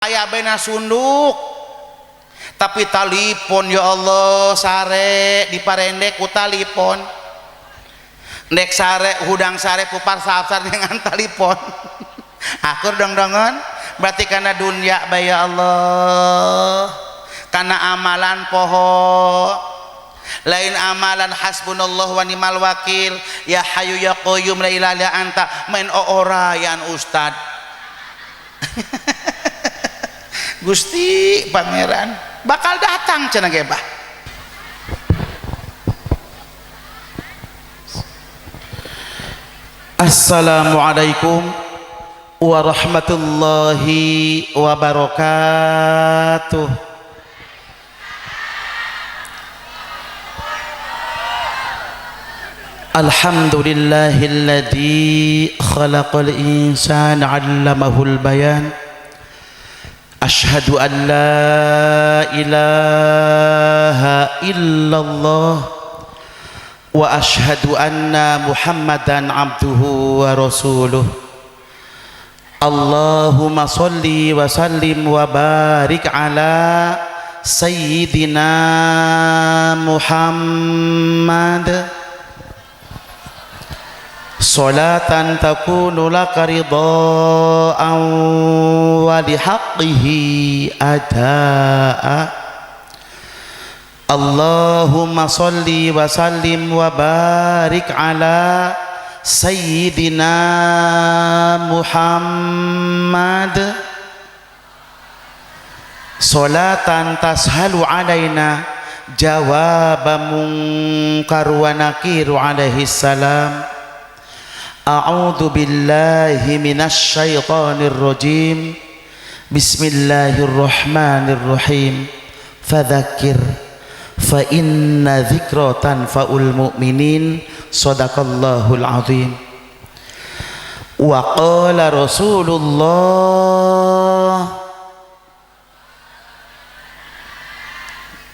aya bena sunduk tapi talipon ya Allah sare diparendek ku talipon dek sare hudang sare pupar sahab-sahab dengan talipon akur dong-dongon berarti karena dunia bae ya Allah karena amalan poho lain amalan hasbunallah wa ni'mal wakil ya hayu ya qayyum la ilaha illa anta main orayan ustad Gusti Pangeran bakal datang cenah ge bah. Assalamualaikum warahmatullahi wabarakatuh. Alhamdulillahilladzi khalaqal insana 'allamahul bayan. Asyhadu an la ilaha illallah wa asyhadu anna Muhammadan abduhu wa rasuluh. Allahumma sholli wa sallim wa barik ala sayyidina Muhammad salatan takunu laka ridhaan wa lihaqqihi adaa. Allahumma salli wa sallim wa barik ala sayyidina Muhammad salatan tashalu alaina jawaba munkar wa nakir alaihi salam. A'udzu billahi minasy syaithanir rajim. Bismillahirrahmanirrahim. Fadzakir fa inna dzikra tanfa'ul mu'minin. Shadaqallahul azim. Wa qala Rasulullah.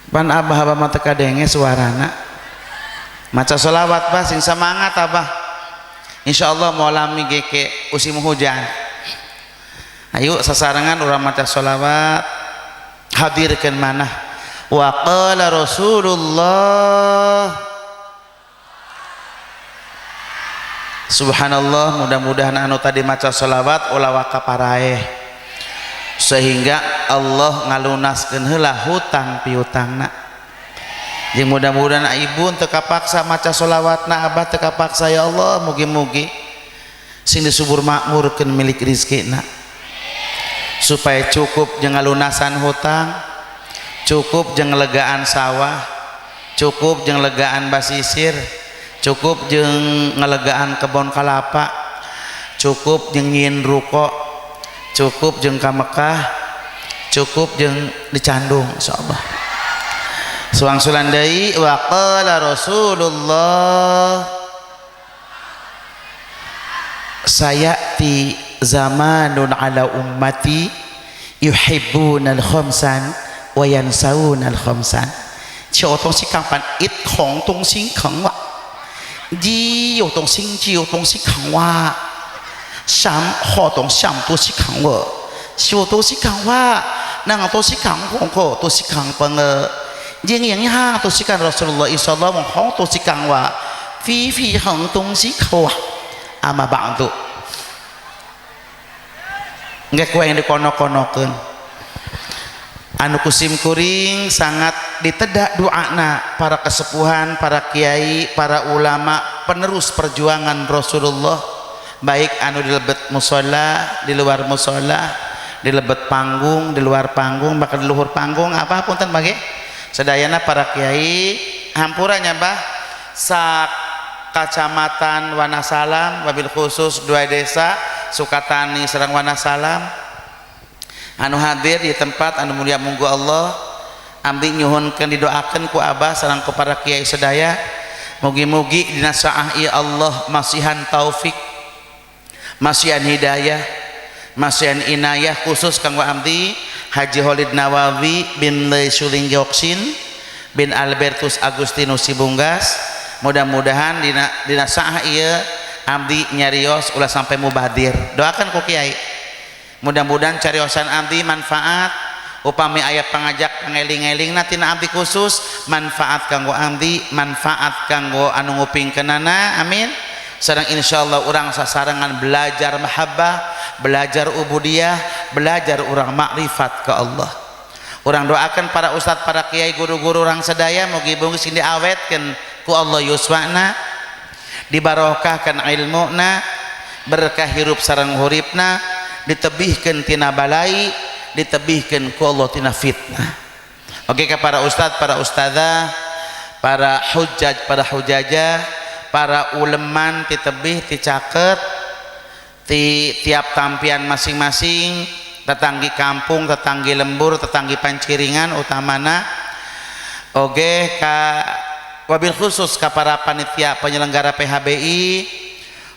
Pan abah mata kadenge suarana. Maca sholawat bah sing semangat abah. Insyaallah mau lami geke usim hujan. Ayo sasarangan urang maca sholawat hadirkeun manah. Wa qala Rasulullah. Subhanallah, mudah-mudahan anu tadi maca sholawat ulah waka paraeh sehingga Allah ngalunaskeun heula hutang piutangna. Jeung mudah-mudahan ibu teu kapaksa maca sholawatna abah teu kapaksa ya Allah mugi-mugi sing disubur makmurkeun milik rizkina supaya cukup jeung ngalunasan hutang, cukup jeung ngelegaan sawah, cukup jeung legaan basisir, cukup jeung ngelegaan kebon kalapa, cukup jeung nyieun ruko, cukup jeung ka Mekah, cukup jeung dicandung insyaallah. Suang-sulan deui wa qala Rasulullah sayati zamanun ala ummati yuhibbunal khamsan wa yansawunal khamsan. 有东西看翻一同东西啃哇，一有东西就有东西啃哇，三好东西都是啃我，小东西啃哇，那个东西啃红口都是啃崩了。yang ha tu sikan Rasulullah sallallahu alaihi wasallam tu sikan wa fi hang tung sikwa ama ba'du engke kue yang dikono-konokeun anu kusim kuring sangat ditedak doana para kesepuhan, para kiai, para ulama penerus perjuangan Rasulullah baik anu di lebet mushola, di luar mushola, di lebet panggung, di luar panggung, bahkan di luhur panggung apapun ten bage sedayana para kiai hampurannya bah sak kacamatan Wanasalam wabil khusus dua desa Sukatani Serang Wanasalam anu hadir di tempat anu mulia munggu Allah ambi nyuhunkeun didoakeun ku abah sareng ku para kiai sedaya mugi-mugi dina saah ieu Allah masihan taufik masihan hidayah masihan inayah khusus kanggo abdi Haji Khalid Nawawi bin Suling Yoksin bin Albertus Agustinus Sibunggas. Mudah-mudahan dina saah ieu abdi nyarios ulah sampai mubadir. Doakan ku kiai mudah-mudahan cariosan abdi manfaat upami aya pangajak pangeling-elingna tina abdi khusus manfaat kanggo abdi manfaat kanggo anu ngupingkeunana amin sareng insyaallah urang sasarangan belajar mahabbah belajar ubudiyah belajar urang makrifat ke Allah urang doakan para ustad para kiai guru-guru urang sadaya mugi-mugi sing diawetkeun ku Allah yuswana dibarokahkan ilmuna berkah hirup sareng huripna ditebihkeun tina balai ditebihkeun ku Allah tina fitnah. Oke ka para ustad para ustadzah para hujjaj para hujajah para uleman ti tebih ti caket ti tiap tampian masing-masing tetanggi kampung tetanggi lembur tetanggi panciringan utamana oge ka wabil khusus ka para panitia penyelenggara PHBI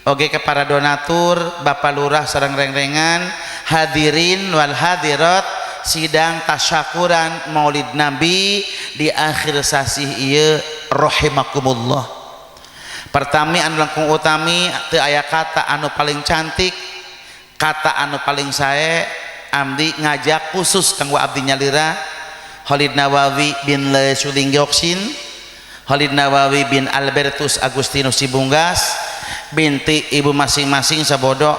oge ke para donatur Bapak Lurah sareng rengrengan hadirin wal hadirat sidang tasyakuran Maulid Nabi di akhir sasih ieu rahimakumullah pertami anu langkung utami teu aya kata anu paling cantik kata anu paling sae abdi ngajak khusus kanggo abdi nyalira Khalid Nawawi bin Lesuling Yoksin Khalid Nawawi bin Albertus Agustinus Sibunggas binti ibu masing-masing sabodok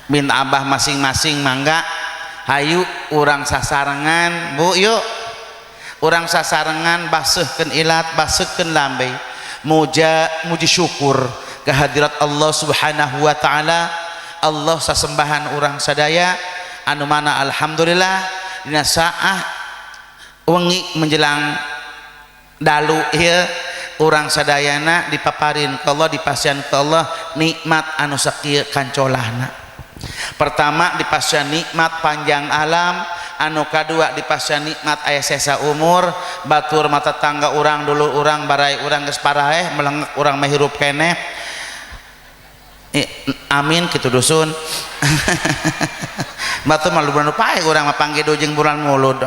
bin abah masing-masing mangga hayu urang sasarengan bu yuk urang sasarengan baseuhkeun ilat baseuhkeun lambe muji syukur kehadirat Allah subhanahu wa ta'ala Allah sasembahan urang sadaya anu mana alhamdulillah dina saah wengi menjelang dalu ieu urang sadayana dipaparin ke Allah dipasian ke Allah nikmat anu sakieu kancolahna pertama dipasian nikmat panjang alam anu kadua dipasian nikmat aya sesa umur batur mata tangga urang dulu urang barai urang geus paraeh melengek urang mah hirup keneh amin kitu dusun batur mah luban pae urang mah panggido jeung bulan mulud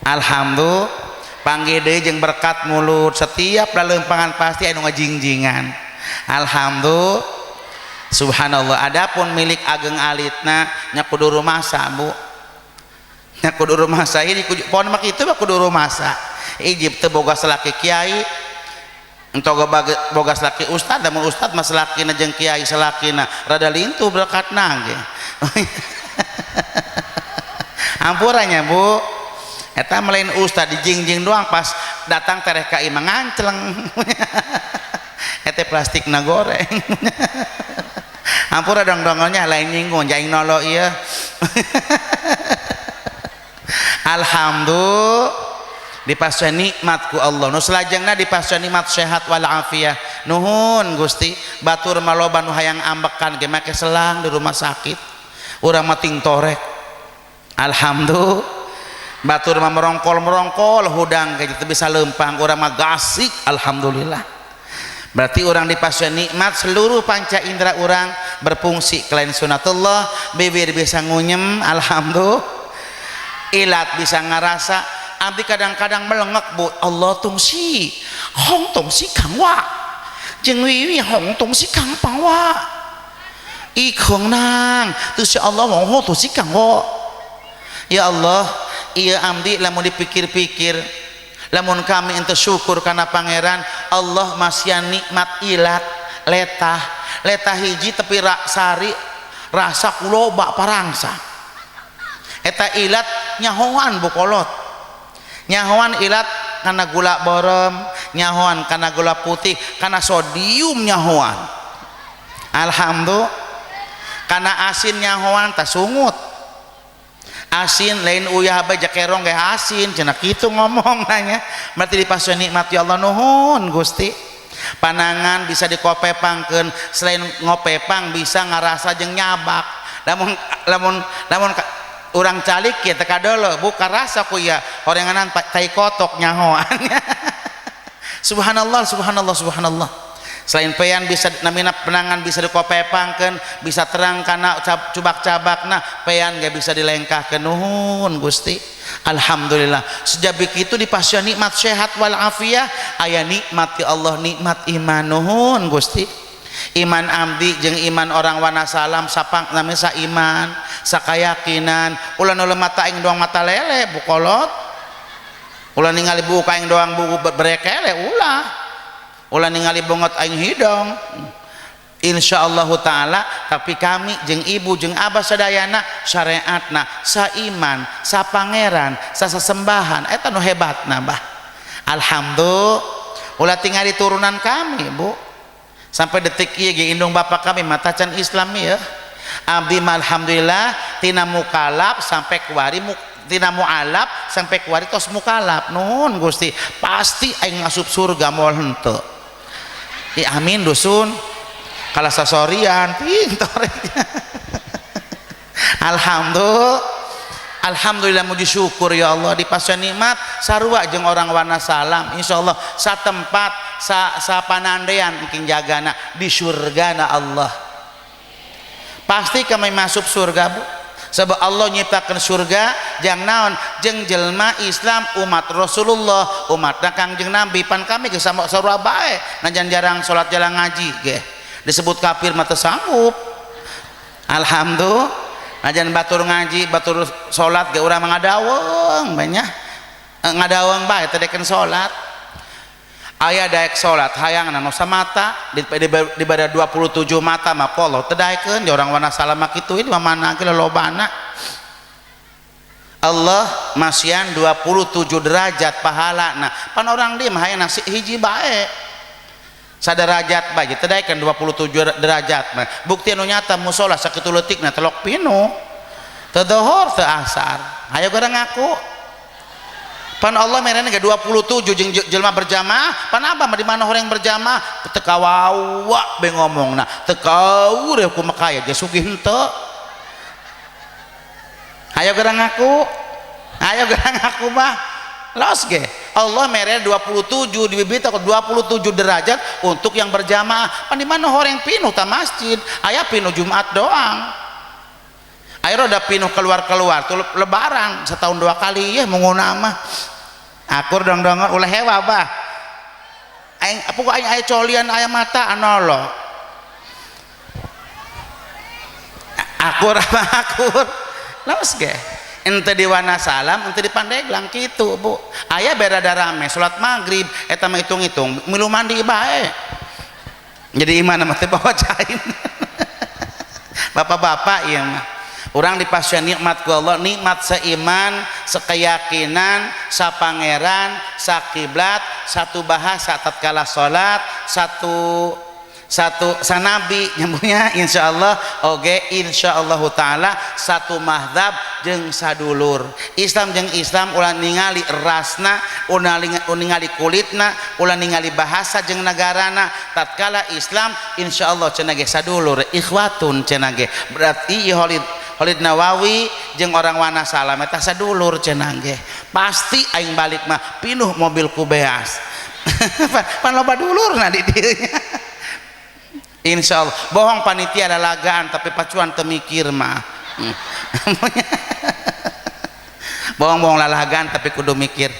alhamdulillah panggil deui jeung berkat mulut setiap laleumpahan pasti anu ngajingjingan alhamdulillah subhanallah adapun milik ageng alitna nya kudu rumasa bu nya kudu rumasa ieu pohon mah kitu mah kudu rumasa ijib teu boga salaki kiai entoga boga salaki ustad lamun ustad mah salakina jeung kiai salakina rada lintu berkatna ge ampurannya bu eta melain ustad dijingjing doang pas datang tereh ka imah ngancleng eta plastikna goreng ampura dong-dongonya lain nyinggung jaing nolo ieu alhamdulillah dipasieun nikmat ku Allah nu salajengna dipasieun nikmat sehat wal afiyah nuhun Gusti batur maloba nu hayang ambekan ge make selang di rumah sakit urang mah ting torek alhamdulillah batur mah merongkol hudang ge teu bisa leumpang urang mah gasik alhamdulillah berarti orang dipasieun nikmat seluruh panca indera orang berfungsi kelain sunatullah bibir bisa ngunyem alhamdulillah ilat bisa ngarasa abdi kadang-kadang melengek bu Allah tungsi hong tungsi kang wa jeung wiwi hong tungsi kang pawa ikheung nang teu si Allah moho tungsi kang wa ya Allah ieu abdi lamun dipikir-pikir lamun kami ente syukur karena pangeran Allah masih nikmat ilat letah hiji tapi sari rasa kuloba parangsa eta ilat nyahoan bukolot nyahoan ilat karena gula borem nyahoan karena gula putih karena sodium nyahoan alhamdulillah karena asin nyahoan tak sungut asin lain uyah bae kerong ge asin cenah kitu ngomong nanya berarti dipasieun nikmat ya Allah nuhun Gusti panangan bisa dikopepangkeun selain ngopepang bisa ngarasa jeung nyabak lamun urang calik kieu teh kadolo buka rasa ku ya horenganan tai kotok nyahoan subhanallah selain peyan bisa namina penangan bisa dikopepangkeun bisa terang kana cubak-cabakna peyan gak bisa dilengkahkeun nuhun Gusti alhamdulillah sejabi kitu dipasieun nikmat sehat wal afiyah aya nikmat ya Allah nikmat iman nuhun Gusti Iman abdi jeung iman orang Wanasalam sapang namanya saiman sakayakinan ulah nu mata aing doang mata lele bukolot ulah ningali buku aing doang buku berekele ulah ningali bongot aing hidung insyaallah taala. Tapi kami jeung ibu jeung abah sadayana syariatna saiman sapangeran sasesembahan eta nu hebatna bah. Alhamdulillah ulah tingali turunan kami bu sampai detik ieu ge indung bapak kami mata can Islam ya abdi mah alhamdulillah tina mukalaf sampai kuari tina mualaf sampai kuari tos mukalaf nun Gusti pasti aing ngasup surga moal henteu. Amin dusun kalah sasorian pintar. Alhamdulillah muji syukur ya Allah dipasieun nikmat sarua jeung orang Wanasalam insyaallah satempat sapanandean engking jagana di surgana Allah. Pasti kami masuk surga bu sebab Allah nyiptakeun surga jang naon jeung jelma Islam umat Rasulullah umatna Kangjeng Nabi pan kami geus sarua bae najan jarang salat jarang ngaji ge disebut kafir mah teu sanggup. Alhamdulillah najan batur ngaji batur salat ge urang ngadaweng banyak ngadaweng bae teh deken salat aya daek salat hayangna nu samata di bada 27 mata mah poloh teu daekeun di orang Wanasalam mah kitu ieu mah mana ge lolobana Allah masian 27 derajat pahalana pan orang dieu mah hayang hiji bae saderajat bae teu daekeun 27 derajat mah bukti anu nyata musola sakitu leutikna telok pinu teu dohor teu asar hayo gara ngaku pan Allah merena ke 27 jeung jelema berjamaah pan abah mah di mana orang berjamaah teu kawawa be ngomongna teu kaur ya kumaha kaya ge sugih henteu hayo gara ngaku mah los ge Allah merena 27 di bibita 27 derajat untuk yang berjamaah pan di mana orang pinuh ta masjid aya pinuh Jumat doang air udah pinuh keluar tuh lebaran setahun 2 kali ya menguna mah akur dong ulah hewa bah aing pokok aing aya colian aya mata anoloh akur laos ge ente di Wanasalam ente di Pandeglang kitu bu aya berada rame salat maghrib eta mah hitung-hitung milu mandi bae jadi imana mah teh bawa cain bapak-bapak ieu mah urang dipasieun nikmat ku Allah nikmat seiman sakeyakinan sapangeran sakiblat satu bahasa tatkala salat satu sanabi nyambungnya insyaallah oge insyaallah taala satu mazhab jeung sadulur Islam jeung Islam ulah ningali rasna ulah ningali kulitna ulah ningali bahasa jeung nagarana tatkala Islam insyaallah cenah ge sadulur ikhwatun cenah ge berarti Khalid Nawawi jeung orang Wanasalam eta sadulur cenah ge pasti aing balik mah pinuh mobilku beas pan loba dulurna di dieu nya insyaallah bohong panitia lalagaan tapi pacuan teu mikir mah bohong lalagaan tapi kudu mikir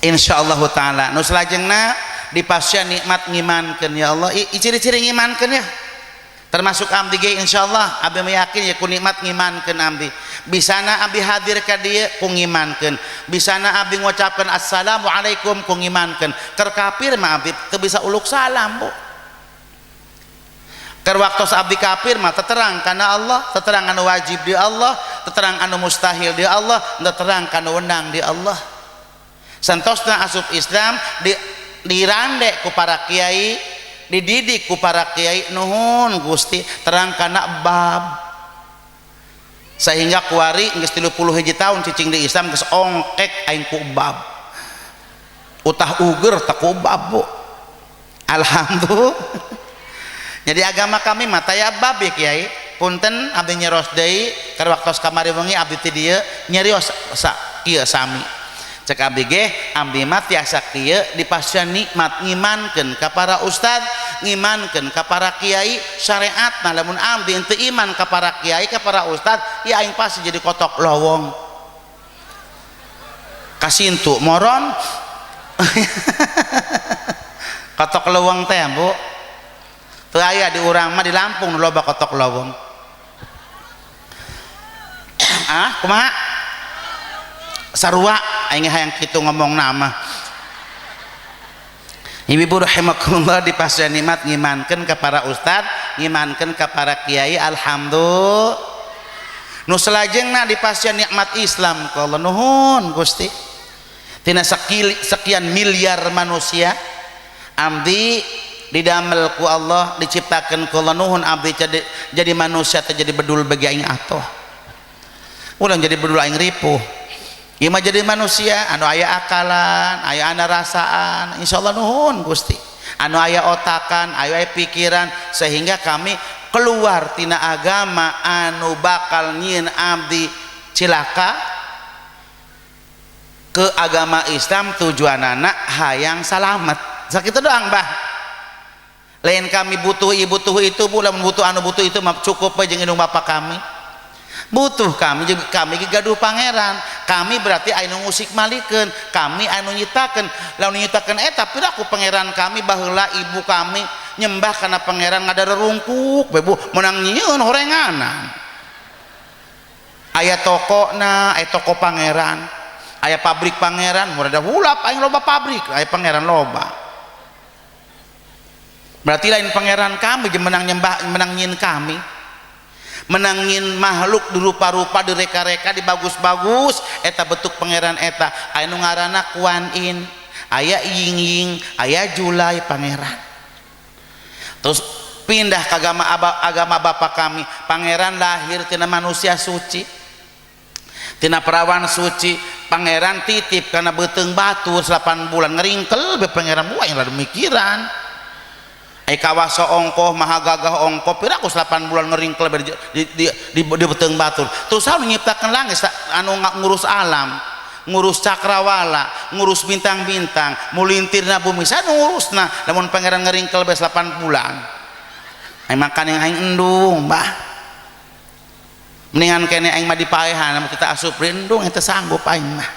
insyaallah taala nu salajengna dipasieun nikmat ngimankeun ya Allah ciri-ciri ngimankeun ya termasuk abdi ge insyaallah abdi meyakin ya ku nikmat ngimankeun abdi bisana abdi hadir ka dieu ku ngimankeun bisana abdi ngucapkeun assalamualaikum ku ngimankeun keur kafir mah abdi teu bisa uluk salam bu keur waktos abdi kafir mah terang kana Allah terang anu wajib di Allah terang anu mustahil di Allah terang kana wenang di Allah santosna asup Islam dirande ku para kiai dididik ku para kiai nuhun Gusti terang kana bab sehingga kuari geus 30 hiji tahun cicing di Islam geus ongkek aing ku bab utah uger tak ku bab bu alhamdulillah jadi agama kami mah taya bab ya kiai punten abdi nyeros deui keur waktos kamari wengi abdi ti dieu nyerios kieu sami cek abdi ge abdi mah tiasa kieu dipasieun nikmat ngimankeun ka para ustad ngimankeun ka para kiai syariatna lamun abdi teu iman ka para kiai ka para ustad ya aing pasti jadi kotok lowong kasintu moron kotok lowong teh bu teu aya di urang mah di Lampung nu loba kotok lowong. Kumaha sarua aing hayang kitu ngomong nama. Ibu rahimakumullah di pasca nikmat ngimankeun ka para ustad, ngimankeun ka para kiai, alhamdulillah. Nu salajengna di pasca nikmat Islam ka Allah nuhun Gusti. Tina sekian miliar manusia abdi didamel ku Allah, diciptakeun ku Allah, nuhun abdi jadi manusia teh jadi bedul bagi aing atoh. Ulang jadi bedul aing ripuh. Ieu mah jadi manusia anu aya akalan, aya ana rasaan, insyaallah nuhun Gusti. Anu aya otakan, aya pikiran sehingga kami keluar tina agama anu bakal nyieun abdi cilaka ke agama Islam, tujuanana hayang salamet. Sakitu doang, Bah. Lain kami butuh ibu butuh itu, lamun butuh anu butuh itu mah cukup we jeung indung bapa kami. Butuh kami gaduh pangeran, kami berarti anu ngusik malikeun, kami anu nyitakeun. Lamun nyitakeun eta piraku pangeran kami baheula ibu kami nyembah kana pangeran ngadarerungkuk bebu menang nyieun horenganan. Aya tokona, aya toko pangeran, aya pabrik pangeran, murada hulap aing loba pabrik, aya pangeran loba. Berarti lain pangeran kami jeung menang nyembah menang nyieun kami. Menangin makhluk di rupa-rupa, di reka-reka, di bagus-bagus, eta bentuk pangeran eta. Aya nu ngaranna Kuan Yin, aya Ying-Ying, aya Julai pangeran. Terus pindah ke agama bapa kami, pangeran lahir tina manusia suci, tina perawan suci, pangeran titip karena beteung batur 8 bulan ngeringkel be pangeran buah yang rada mikiran. Kawasa ongkoh maha gagah ongkoh piraku 8 bulan ngeringkel di beteung batur. Terus anu nyiptakeun langit anu ngurus alam, ngurus cakrawala, ngurus bintang-bintang, mulintirna bumi sa ngurusna. Lamun pangeran ngeringkel be 8 bulan. Makan yang aing endung, Mbah. Mendingan kene aing mah dipaehan, lamun kita asup endung eta sanggup aing mah.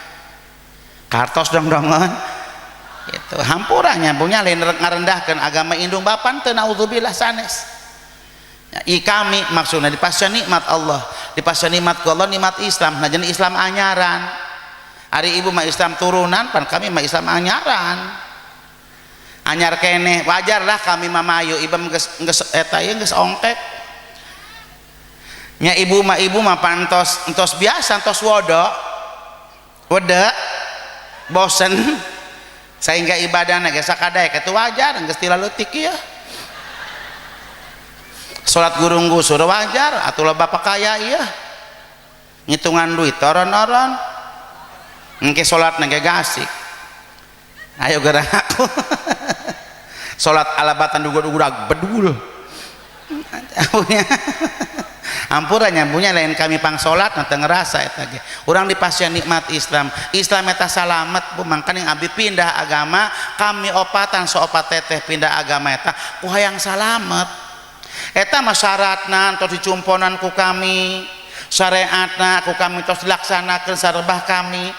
Kartos dong-dongan. Itu hampurannya punya lain ngarendahkan agama indung bapan teu naudzubillah sanes. Ya, kami maksudnya di pasca nikmat Allah, di pasca nikmat Allah nikmat Islam. Nah jadi Islam anyaran. Ari ibu mah Islam turunan, pan kami mah Islam anyaran. Anyar kene wajarlah kami mah mayu ibu geus eta ieu geus ongkek. Nya ibu mah pantos entos biasa entos wode bosen sehingga ibadahna ge sakadaek itu wajar geus tilaleutik ya. Salat gurung gusur wajar atuh loba kaya ieu. Ngitungan duit toron-oron. Engke salatna ge gasik. Ayo geurang aku. Salat alabatan dugur-dugur bedul. Ampurannya punya lain kami pang salat nanti ngerasa eta ge. Urang di pasien nikmat Islam. Islam eta salamet bu mangkan yang abdi pindah agama, kami opatan soopat teteh pindah agama eta ku hayang salamet. Eta masyaratna tos dicumponan ku kami, syariatna ku kami tos dilaksanakeun sarebah kami.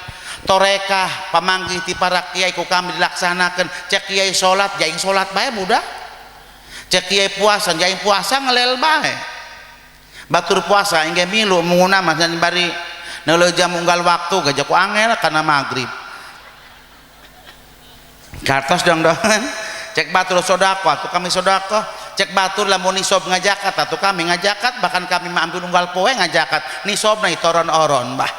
Torekah pamanggih ti para kiai ku kami dilaksanakeun. Cek kiai salat jaing salat bae budak. Cek kiai puasa jaing puasa ngelel bae. Batur puasa hingga milu menguna mas dan bari neuleuh unggal waktu gajah ku angel karena maghrib. Kartos dong-dongan cek batur sodako atuh kami sodako, cek batur lamun nisob ngajakat atuh kami ngajakat, bahkan kami mah ambil unggal poe ngajakat nisobna toron-oron bah.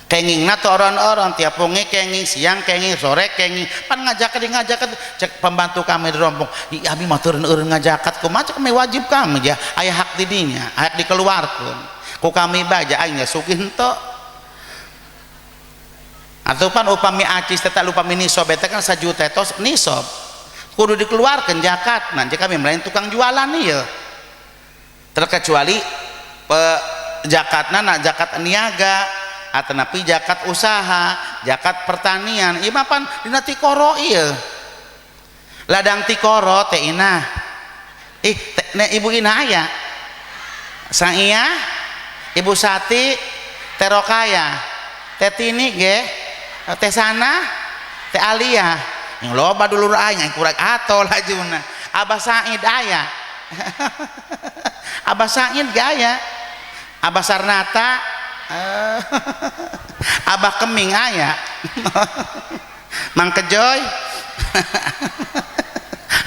Kengingna toron-oron tiap wengi kenging siang kenging sore kenging pan ngajakat cek pembantu kami di rombong abi mah teu eureun ngajakat kumaha kami wajib kami ya aya hak di dinya hak dikeluarkeun ku kami baja aing sugih henteu atuh pan upami acis teh upami nisob eta kan 1 juta tos nisob kudu dikeluarkeun zakatna jadi kami melain tukang jualan ieu terkecuali zakatna na zakat niaga atanapi zakat usaha, zakat pertanian, ieu mah pan dina tikoro ieu. Ladang tikoro teh inah. Ibu Inah aya. Sang iya, Ibu Sati, Teh Rokaya, Teh Tini ge, Teh Sana, Teh Alia. Yang loba dulur aing kurang atol lajuna. Abah Said aya Abah Said gaya Abah Sarnata Abah Keming aya Mang Kejoy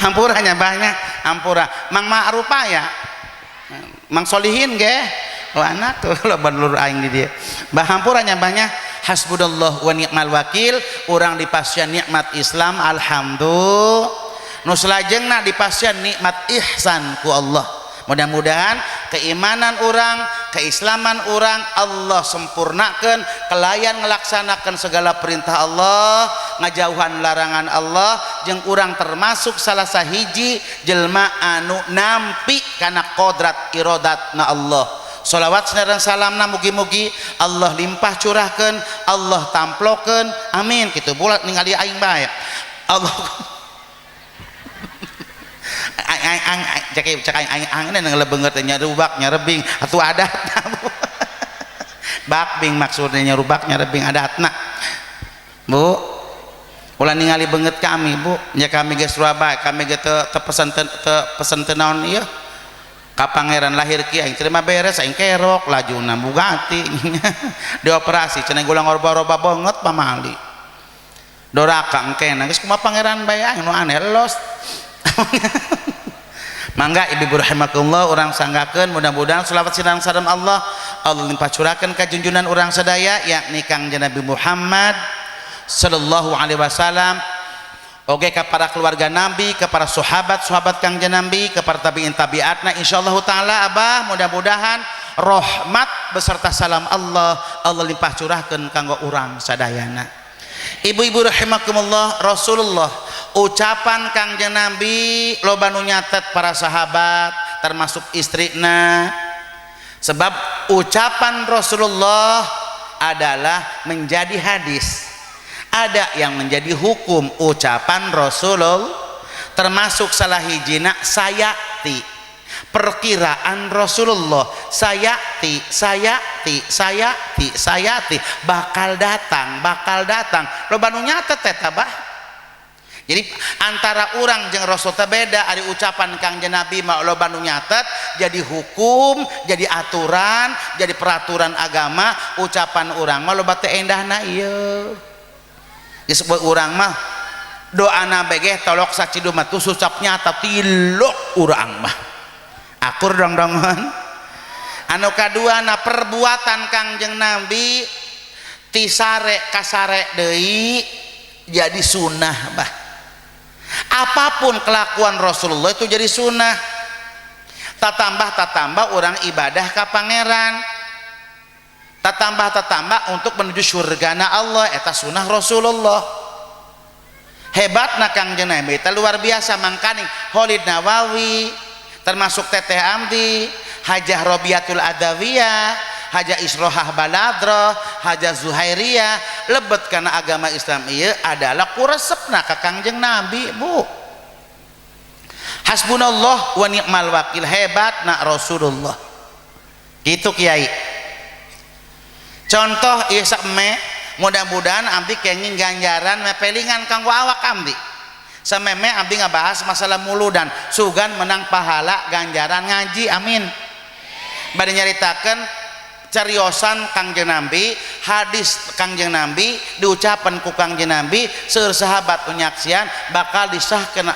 hampurannya banyak hampura Mang Ma'ruf ya Mang Solihin ge anak tuh lo banlur aing di dia bah hampurannya banyak hasbunallah wa ni'mal wakil urang dipasieun nikmat Islam alhamdulillah nu salajengna dipasieun nikmat ihsan ku Allah mudah-mudahan keimanan orang keislaman orang Allah sempurnakan kelayan ngelaksanakan segala perintah Allah ngajauhan larangan Allah jeung urang termasuk salah sahiji jelma anu nampi kana kodrat iradatna Allah sholawat dan salamna mugi-mugi Allah limpah curahkan Allah tamploken amin gitu bulat ningali aing bae Allah cek aing nang lebeungeut nya rubak nya rebing atuh adat bakbing maksudnya nya rubak nya rebing adatna Bu ulah ningali beungeut kami Bu nya kami ge Surabaya kami ge teu pesen teu naon ieu ka pangeran lahir kieu aing terima beres aing kerok lajuna Bugatti dioperasi cenah gulang roba-roba banget pamali doraka engkena geus kumaha pangeran bae aing nu aneh los mangga ibu rahimakumullah urang sanggakeun mudah-mudahan shalawat sirang salam Allah limpah curahkeun ka junjunan urang sadaya yakni Kangjeng Nabi Muhammad sallallahu alaihi wasallam oge ka para keluarga Nabi ke para sahabat Kangjeng Nabi ke para tabiin tabiatna insyaallah taala abah mudah-mudahan rahmat beserta salam Allah limpah curahkeun kanggo urang sadayana ibu-ibu rahimakumullah Rasulullah ucapan Kangjeng Nabi loba nu nyatet para sahabat termasuk istrina sebab ucapan Rasulullah adalah menjadi hadis ada yang menjadi hukum ucapan Rasulullah termasuk salah hijina sayati perkiraan Rasulullah sayati bakal datang loba nu nyatet eta bah jadi antara orang jeung Rasul teh beda ari ucapan Kangjeng Nabi mah loba nu nyatet jadi hukum jadi aturan jadi peraturan agama ucapan urang mah loba teu endahna ieu disebut urang mah doana begeh tolok sacidu mah tus ucap nyata tiluk urang mah akur dong-dongan anu kaduana perbuatan Kangjeng Nabi tisare kasare deui jadi sunnah bah apapun kelakuan Rasulullah itu jadi sunnah tatambah orang ibadah ka pangeran tatambah untuk menuju surgana Allah eta sunnah Rasulullah hebatna Kangjeng Nabi eta luar biasa mangkani Khalid Nawawi termasuk Teteh Amdi Hajah Robiatul Adawiyah Hajah Isrohah Baladroh Hajah Zuhairiyah lebet karena agama Islam ieu adalah kuresepna ka Kangjeng Nabi Bu hasbunallah wa ni'mal wakil hebatna Rasulullah gitu Kiai contoh ieu sakme mudah-mudahan abdi kenging ganjaran mepelingan kanggo awak abdi sameme abdi ngabahas masalah muludan sugan menang pahala ganjaran ngaji amin bade nyaritakeun cariosan Kangjeng Nabi hadis Kangjeng Nabi diucapan ku Kangjeng Nabi seueur sahabat penyaksian bakal disahkeun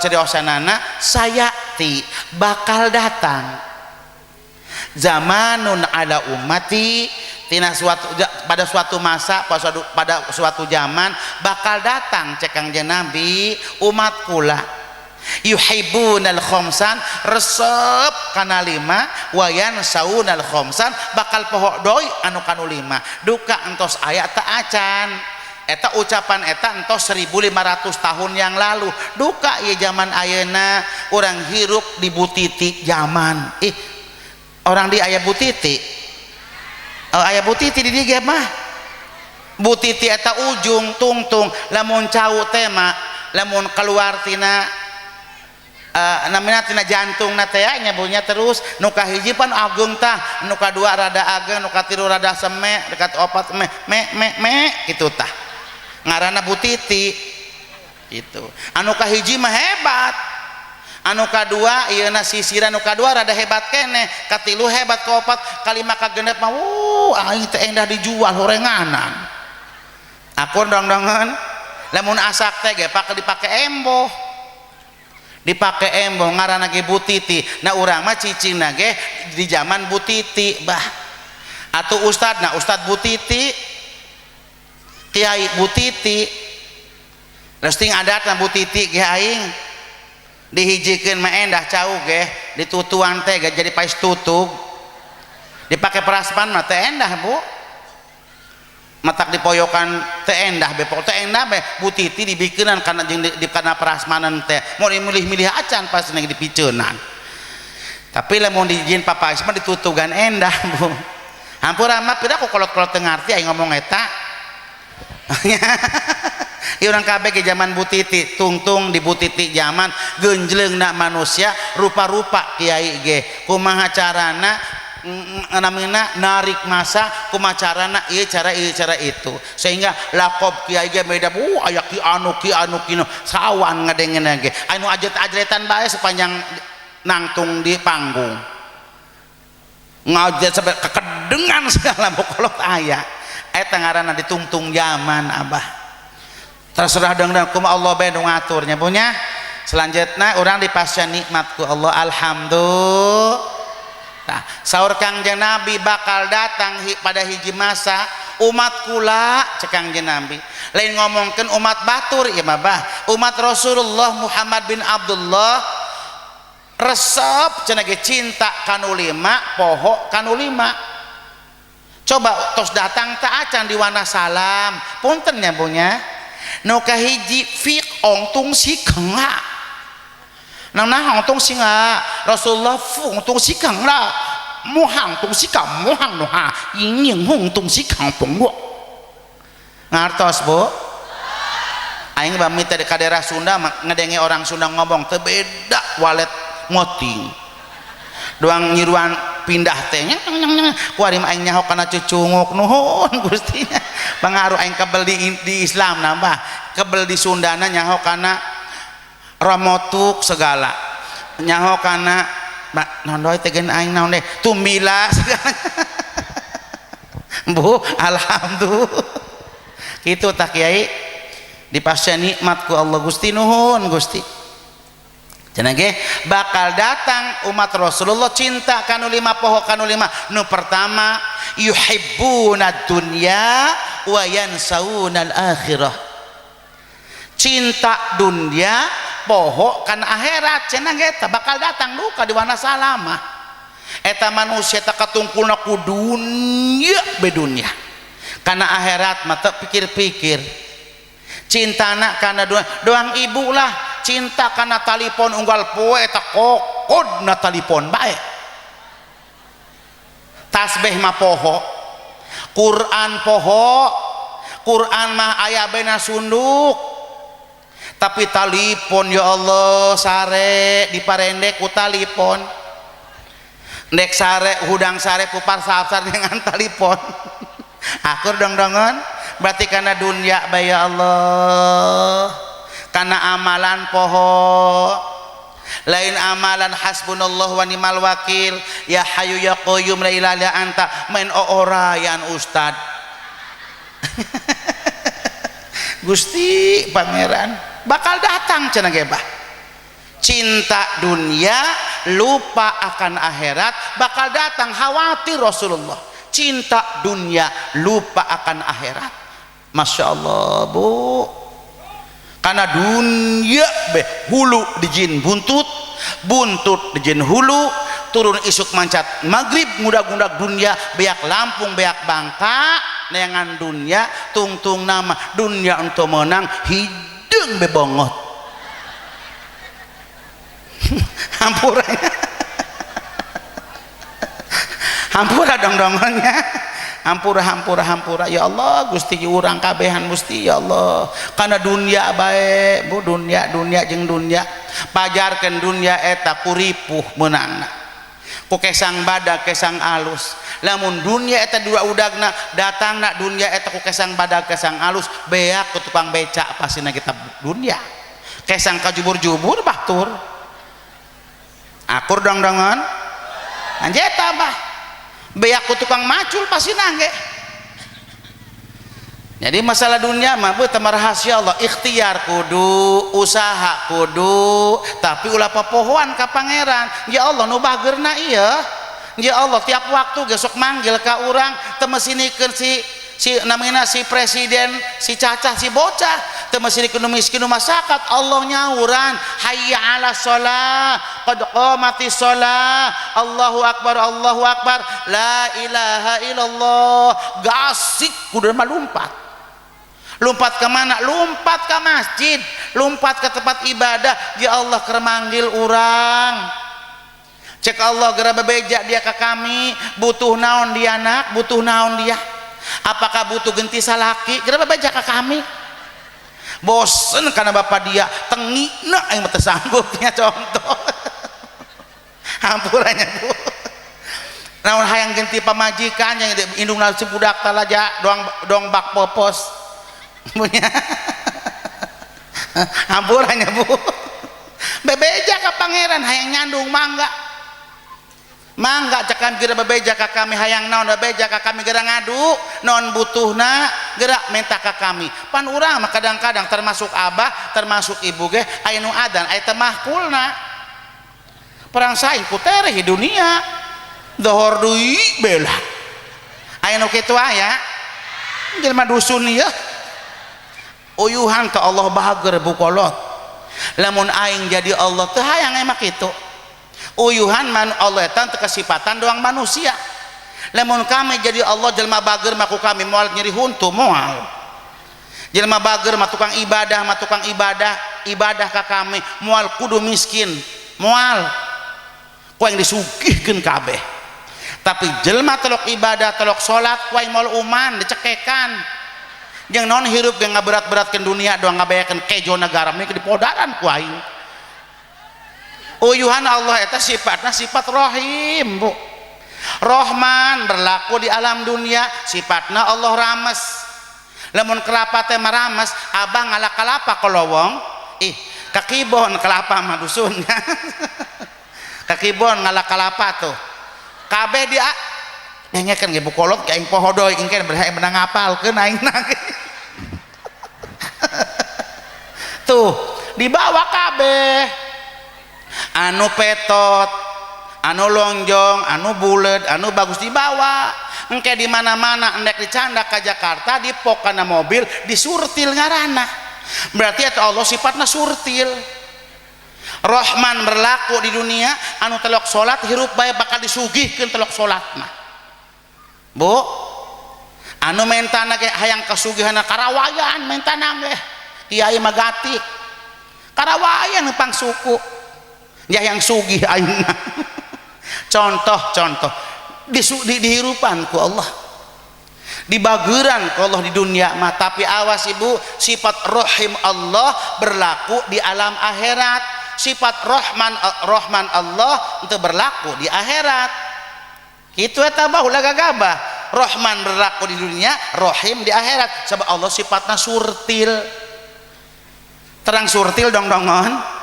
cariosanana sayati bakal datang zamanun ala ummati pada suatu masa pada suatu zaman bakal datang cek Kangjeng Nabi umat kula yuhibbunal khomsan resep kana 5 wayan saunal khomsan bakal poho doi anu kanu 5 duka entos aya teu acan eta ucapan eta entos 1500 tahun yang lalu duka ieu zaman ayeuna urang hirup di butiti zaman orang di aya butiti aya butiti di dieu mah butiti eta ujung tungtung lamun cau teh mah lamun keluar tina namina tina jantung na teh nyabunya terus nu kahiji pan agung tah nu kadua rada ageng nu katilu rada seme dekat opat me kitu tah ngaranna butiti gitu anu kahiji mah hebat anu kadua ieu na sisiran anu kadua rada hebat kene, katilu hebat, kaopat kalima kagenep mah aing teh endah dijual horenganan. Aku dong-dongan lamun asak teh ge dipake emboh. Dipake emboh ngaranna ge Butiti. Nah urang mah cicingna ge di zaman Butiti, bah. Atuh ustadna Ustad Butiti, Kiai Butiti. Resting adatna Butiti ge aing dihijikeun mah endah cau ge ditutuan teh ge jadi pais tutug dipake perasman mah teh endah Bu, matak dipoyokan teh endah be pokok teh endah be Butiti dibikeunan kana jeung di kana perasmanan teh mau milih-milih acan pas nang dipiceunan, tapi lamun dijieun papais mah ditutugan endah Bu. Hampura mah pira ku kolot-kolot teu ngarti aing ngomong eta. Ieu urang kabeh ke zaman Butiti, tungtung di Butiti zaman geunjleungna manusia rupa-rupa kiai ge kumaha carana namina narik masa, kumaha carana ieu cara itu, sehingga lakob kiai ge beda aya ki anu kino sawan ngadengeuna ge anu ajet-ajetan bae sepanjang nangtung di panggung ngajet sampai kekedengan segala bokolot aya eta ngaranna ditungtung zaman Abah. Terserah dengdang kuma Allah bae nu ngaturnya punya. Selanjutnya orang dipasya nikmat ku Allah, alhamdulillah. Nah, saur Kangjeng Nabi bakal datang pada hiji masa umat kula cek Kangjeng Nabi. Lain ngomongkeun umat batur ieu mah bah. Umat Rasulullah Muhammad bin Abdullah resep cenah ge cinta kanu lima, poho kanu lima. Coba tos datang teh acan diwana salam. Punten nya punya. Nu kahiji fiq ongtung sikengla nang nah ongtung singa Rasulullah ongtung sikengla muhang tung sikam muhang noha ying ongtung sikang punggu ngartos Bu aing bami teh ka daerah Sunda ngadenge orang Sunda ngomong teu beda walet ngoting doang nyiruan pindah teh kuari aing nyaho kana cucunguk nuhun Gusti pangaruh aing kebel di Islam nambah kebel di Sundana nyaho kana ramotuk segala nyaho kana nondoy teh gen aing naon deh tumbila segala Bu alhamdulillah kitu tah Kiai dipasya nikmat ku Allah Gusti nuhun Gusti cenah ge bakal datang umat Rasulullah cinta kanu lima poho kanu lima. Nu pertama yuhibbuna dunya wa yansawuna al-akhirah. Cinta dunia poho kana akhirat cenah ge eta bakal datang duka di wana salama. Eta manusia teh katungkulna ku dunya be dunya. Kana akhirat mah teu pikir-pikir. Cintana kana doang ibu lah cinta karena talipon unggal poe eta kokodna talipon bae tasbih mah poho Quran poho Quran mah aya bena sunduk tapi talipon ya Allah sare diparendek ku talipon dek sare hudang sare pupar sahar dengan talipon akur dong-dongan berarti karena dunia bae ya Allah karena amalan poho lain amalan hasbunallah wa ni'mal wakil ya hayu ya qayyum la ilaha illa anta main orayan ustad Gusti pangeran bakal datang cenah ge bah cinta dunia lupa akan akhirat bakal datang khawatir Rasulullah cinta dunia lupa akan akhirat Masya Allah Bu karena dunia be hulu di jin buntut di jin hulu turun isuk mancat maghrib ngudag-ngudag dunia beak Lampung beak Bangka neangan dunia tungtung nama dunia untuk menang hidung bebongot hampura hampura dong-dongnya hampura ya Allah Gusti urang kabehan Gusti ya Allah karena dunia bae Bu dunia jeung dunia pajarkeun dunia eta kuripuh meunangna ku kesang badag kesang alus lamun dunia eta dua udagna datangna dunia eta ku kesang badag kesang alus beak ku tukang beca pasina kita dunia kesang kajubur-jubur batur akur dong-dongan anjeta bah beak ku tukang macul pasti nangge. Jadi masalah dunia mah teu rahasia Allah, ikhtiar kudu, usaha kudu, tapi ulah popohoan ka pangeran. Ya Allah nu bageurna ieu. Ya Allah tiap waktu gesok manggil ka urang teu mesinikeun si namina si presiden, si cacah, si bocah, teu mesinikeun nu miskin nu masyarakat. Allah nyauran, hayya 'alas shalah, qad qamatis shalah, Allahu akbar, Allahu akbar, la ilaha illallah. Gasik kudu malumpat. Lompat ke mana? Lompat ke masjid, lompat ke tempat ibadah. Ya Allah keur manggil urang. Cek Allah geura bebeja dia ke kami, butuh naon dia anak, butuh naon dia. Apakah butuh genti salaki? Geura bebeja ke kami. Bosen karena bapak dia tengina aing teu sanggupnya contoh. Hampurannya Bu. Naon hayang genti pamajikan yang indungna si budak talaja doang bak popos. Punya hampurannya Bu. Bebeja ke pangeran hayang nyandung mangga cekan geura bebeja ka kami hayang naon bebeja ka kami geura ngadu naon butuhna geura minta ka kami. Pan urang mah kadang-kadang termasuk abah termasuk ibu ge aya nu adan aya teh mahkulna perang saing ku tereh di dunia dohor deui bela aya nu kitu aya jelema dusun ieu uyuhan ke Allah bahager bukolot. Lamun aing jadi Allah teu hayang emak kitu. Uyuhan man Allah eta teu kasipatan doang manusia. Lamun kami jadi Allah jelema bager mah ku kami moal nyeri huntu moal. Jelema bager mah tukang ibadah ka kami moal kudu miskin moal. Ku yang disugihkeun kabeh. Tapi jelema telok ibadah telok salat ku yang moal uman dicekekan. Yang non hirup yang ngaberat-beratkan dunia doang ngabayakeun kejo negara mereka di podaran ku aing. Uyuhan Allah eta sifatna sifat rahim Bu. Rahman berlaku di alam dunia, sifatna Allah rames. Lamun kelapa teh marames, abang ngalah kelapa kolowong, kakibon kelapa mah dusun. Kakibon ngalah kelapa tuh. Kabeh dia nyengekeun ge bukolot ka aing pohodoy engke berhae menang ngapalkeun aing nage. Tuh dibawa kabeh anu petot anu lonjong anu bulet anu bagus dibawa engke di mana-mana endek dicanda ka Jakarta dipok kana mobil disurtil ngaranna berarti eta Allah sifatna surtil. Rahman berlaku di dunia anu telok salat hirup bae bakal disugihkeun telok salatna Bu. Anu mentana ge hayang kasugihanna karawayan mentana ge kiai magati karawayan nepang suku ya yang sugih ayeuna. contoh dihirupan ku Allah dibageran ku Allah di dunia mah tapi awas ibu sifat rahim Allah berlaku di alam akhirat sifat rahman Allah itu berlaku di akhirat itu eta baheula gagabah rahman berlaku di dunia rahim di akhirat sebab Allah sifatna surtil terang surtil dong-dongon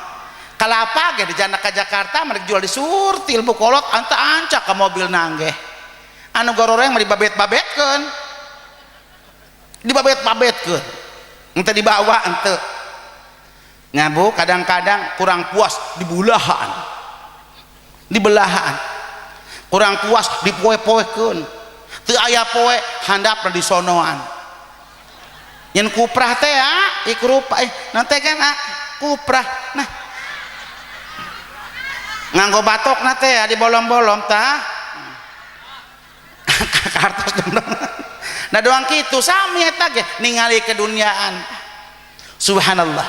kalapa ge di jana ka Jakarta mereka jual di surtil bukolot anta-anca ka mobil nangge anu gororeng mah dibabet-babetkeun ente dibawa ente ngabu kadang-kadang kurang puas dibelahan kurang puas dipoe-poekeun teu aya poe handapna di sonoan yen kuprah teh ikrupa nanti kan kuprah nah nganggo batok nate di bolong-bolong tah kartos dong nah doang kitu sami eta ge ningali keduniaan subhanallah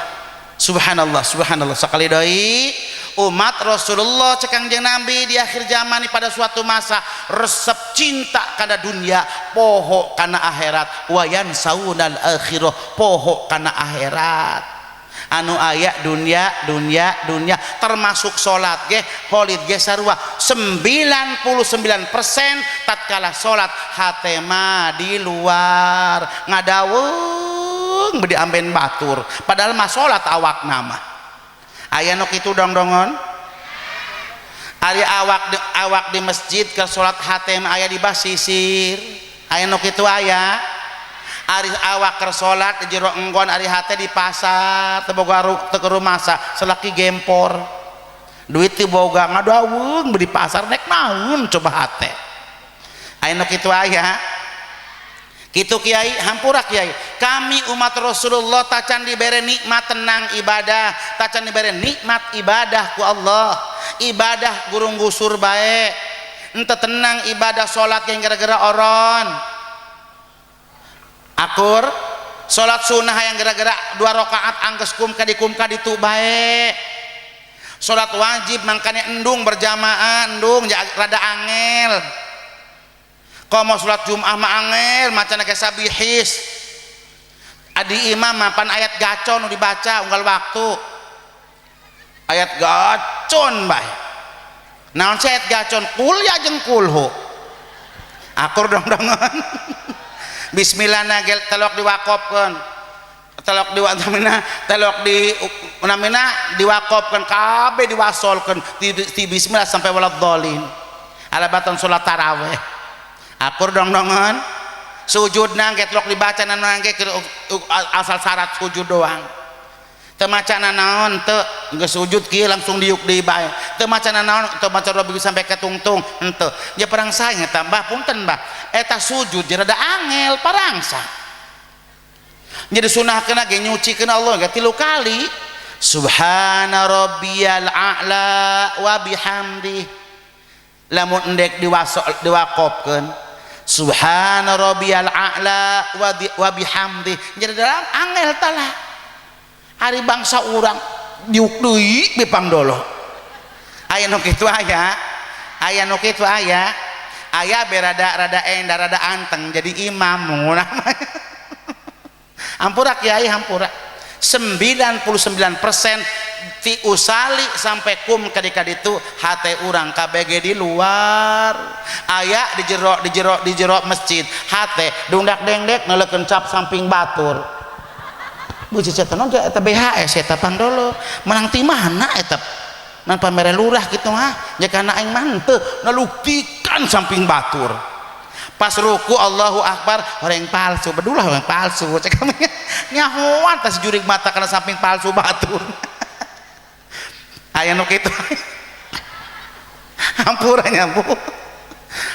sekali doi umat Rasulullah cekang jeung Nabi di akhir zaman pada suatu masa resep cinta kana dunia poho kana akhirat wayan saunal akhirah poho kana akhirat anu aya dunia termasuk salat ge holid ge sarua 99% tatkala salat hate mah di luar ngadaweung bedi amben batur padahal mah salat awak nama aya nu kitu dong-dongon Ari awak di masjid ke salat hatem aya di basisir aya nu kitu aya. Ari awak ke salat di jero enggon ari hate di pasar teu boga teu rumasa selaki gempor duit teu boga ngadaweung di pasar nek naon coba hate aya nu kitu aya. Kitu Kiai, hampura Kiai. Kami umat Rasulullah tacan dibere nikmat tenang ibadah, tacan dibere nikmat ibadah ku Allah. Ibadah gurung gusur bae. Ente tenang ibadah salat yang gara-gara oron. Akur salat sunnah yang gara-gara 2 rakaat anggeus kum kaditu bae. Salat wajib mangkanya endung berjamaah, endung rada angel. Komo sholat Jum'ah mah angel macana kayak sabihis adi imam mapan ayat gacon dibaca unggal waktu ayat gacon bae naon sih ayat gacon kuliah jeung kulhu akur dong-dongan bismillah nagel telok diwakopkeun telok diwakopkeun kabeh diwasolkeun ti bismillah sampai waladhdallin alabatan sholat tarawih akur dong-dongan sujud nangke telok dibaca nangke asal syarat sujud doang teu macana naon teu geus sujud kieu langsung diuk deui bae teu macana naon teu maca Rabbi sampai ke tungtung henteu nya perangsa nya tambah punten Mbah eta sujud je rada angel parangsa jadi sunahkeun ge nyucikeun Allah ge 3 kali subhana rabbiyal a'la wa bihamdi lamun endek diwakopkeun subhana rabbiyal a'la wa bihamdi jadi dalam angel tala hari bangsa urang diuk deui bepang dolo aya nu kitu aya nu kitu aya berada endah rada anteng jadi imam hampura Kiai hampura 99% ti usali sampai kum kadika ditu hate urang KBG di luar aya di jero masjid hate dungdak dengdek nelekeun cap samping batur buci eta naon eta BHS eta pandolo menang ti mana eta nan pamere lurah kitu mah nya kana aing mah henteu naluktikan samping batur pas ruku Allahu Akbar orang palsu bedulah orang palsu cek kami nyahoan tas jurig mata karena samping palsu batur aya nu kitu hampurannya Bu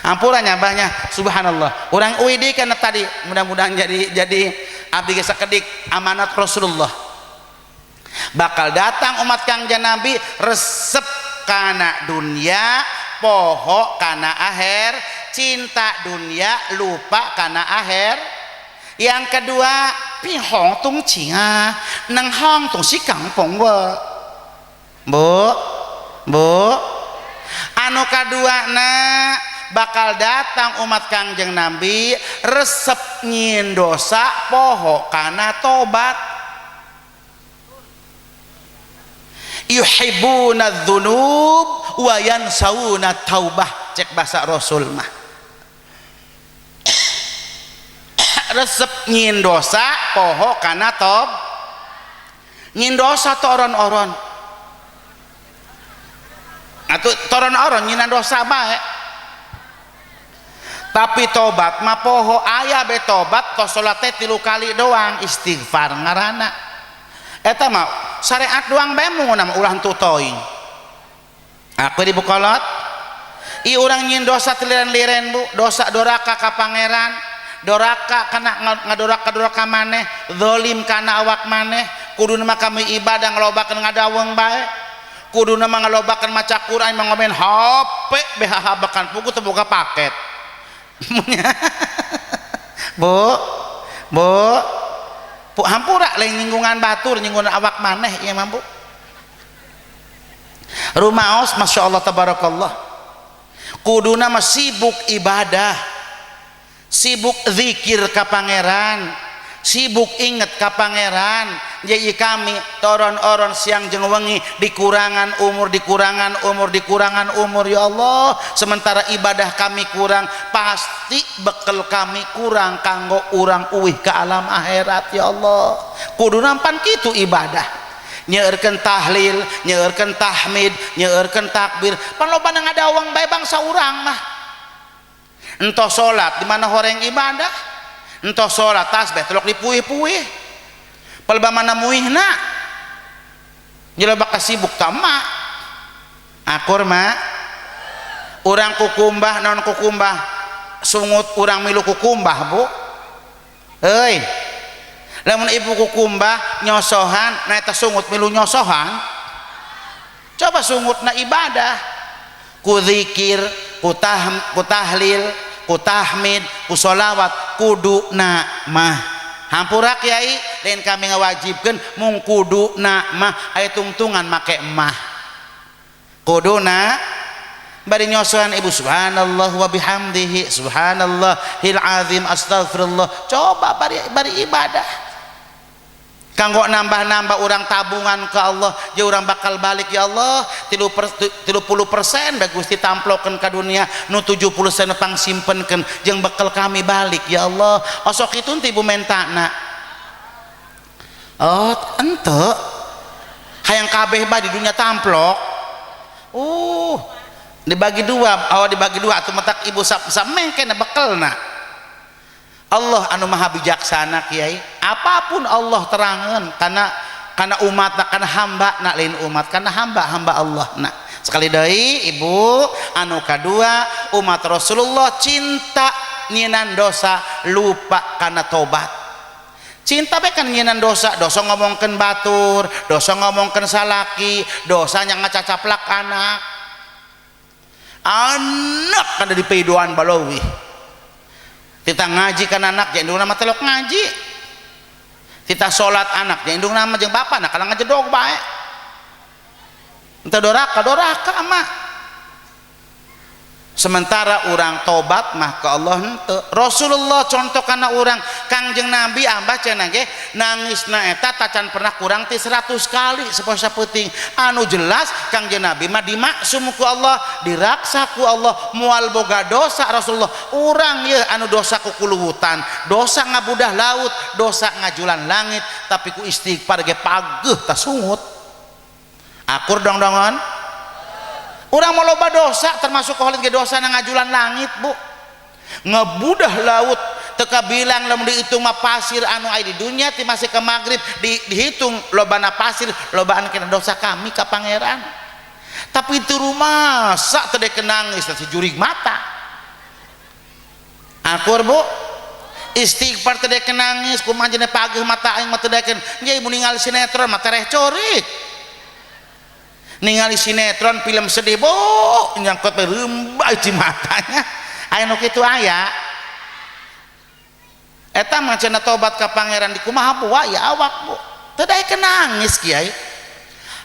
hampurannya banyak subhanallah urang UID kana tadi mudah-mudahan jadi abdi geus sakedik amanat Rasulullah bakal datang umat Kangjeng Nabi resep kana dunia poho kana akhir cinta dunia lupa karena akhir yang kedua pihong tung cinga nang hong tung si kampung bu anu kedua na bakal datang umat Kangjeng Nabi resep nyin dosa poho karena tobat yuhibbuna dzunub wa yansawuna taubah cek bahasa Rasul mah resep nyin dosa poho kana tob nyin dosa toron-oron atuh toron-oron nyinan dosa bae tapi tobat mah poho aya be tobat tos salat teh 3 kali doang istighfar ngaranna eta mah syariat doang bae mungunna ulah henteu toing aku di bukolot i urang nyin dosa tiliran-liren Bu dosa doraka ka pangeran doraka kana ngadoraka maneh zalim kana awak maneh kuduna mah kami ibadah ngalobakeun ngadaweung bae kuduna mah ngalobakeun maca Quran mengomen HP BHH bakan pugu teu boga paket Bu hampura lain nyinggungan batur nyinggungan awak maneh ieu mah Bu rumaos masyaallah tabarakallah kuduna mah sibuk ibadah sibuk zikir ka pangeran sibuk inget ka pangeran jadi kami toron-oron siang jeung wengi dikurangan umur ya Allah sementara ibadah kami kurang pasti bekel kami kurang kanggo urang uih ke alam akhirat ya Allah kudu nampan kitu ibadah nyeurkeun tahlil, nyeurkeun tahmid, nyeurkeun takbir. Pan loba ngada awang bae bangsa urang mah. Entos salat di mana horeng ibadah, entos salat tasbih telok dipuih-puih. Palba mana muihna. Jeleba kasibuk tama. Akur mah urang kukumbah non kukumbah sungut urang milu kukumbah bu. Euy. Lamun ibu kukumbah nyosohan na eta sungut milu nyosohan. Coba sungutna ibadah ku zikir, ku tahlil, ku tahmid, ku sholawat kuduna mah hampura kiai lain kami ngawajibkeun mung kuduna mah aya tungtungan make mah kuduna bari nyosohan ibu subhanallah wa bihamdihi subhanallahil azim astagfirullah. Coba bari ibadah kanggo nambah-nambah orang tabungan ke Allah ya orang bakal balik ya Allah 30% da Gusti tamplokeun ka dunia nu 70% pang simpenkeun jeung bakal kami balik ya Allah. Osok itu teh ibu mentana oh ente hayang kabeh bah di dunia tamplok dibagi dua atuh matak ibu samengkeun bekelna. Allah anu maha bijaksana kiai apapun Allah terangan karena umat karena hamba nak lain umat karena hamba Allah nak sekali deui ibu anu kadua umat Rasulullah cinta nyinan dosa lupa karena tobat. Cinta bae kan nyinan dosa ngomongkeun batur, dosa ngomongkeun salaki, dosa nya ngacacaplak anak kada dipeidoan balawi. Kita ngaji kan anak jeung indung nama telok ngaji. Kita salat anak jeung indung nama jeung bapa nak kalang ngajedog bae. Ente doraka mah. Sementara orang tobat mah ke Allah henteu. Rasulullah contoh kana urang Kangjeng Nabi ambah cenah ge nangisna eta tacan pernah kurang ti 100 kali saposa peuting. Anu jelas Kangjeng Nabi mah dimaksum ku Allah, diraksa ku Allah, moal boga dosa Rasulullah. Urang ye anu dosa ku kuluhutan, dosa ngabudah laut, dosa ngajulan langit, tapi ku istighfar ge pageuh tasungut. Akur dong-dongon. Urang mau loba dosa termasuk koholit ge dosa na ngajulan langit bu ngebudah laut teka bilang lamun dihitung mah pasir anu aya di dunia ti masih ke magrib dihitung lobana pasir lobaan kena dosa kami ka pangeran tapi itu rumah sak teu dek nangis si jurig mata akur bu istighfar teu dek nangis kumaha jeneng pageuh mata aing mah teu dek nya ibu ningali sinetron mah tereh corik ningali sinetron film sedih boh nyangkut rembah di matanya aya nu kitu aya eta mah cenah tobat ka pangeran di kumaha bu ya awak bu teu daek nangis kiai.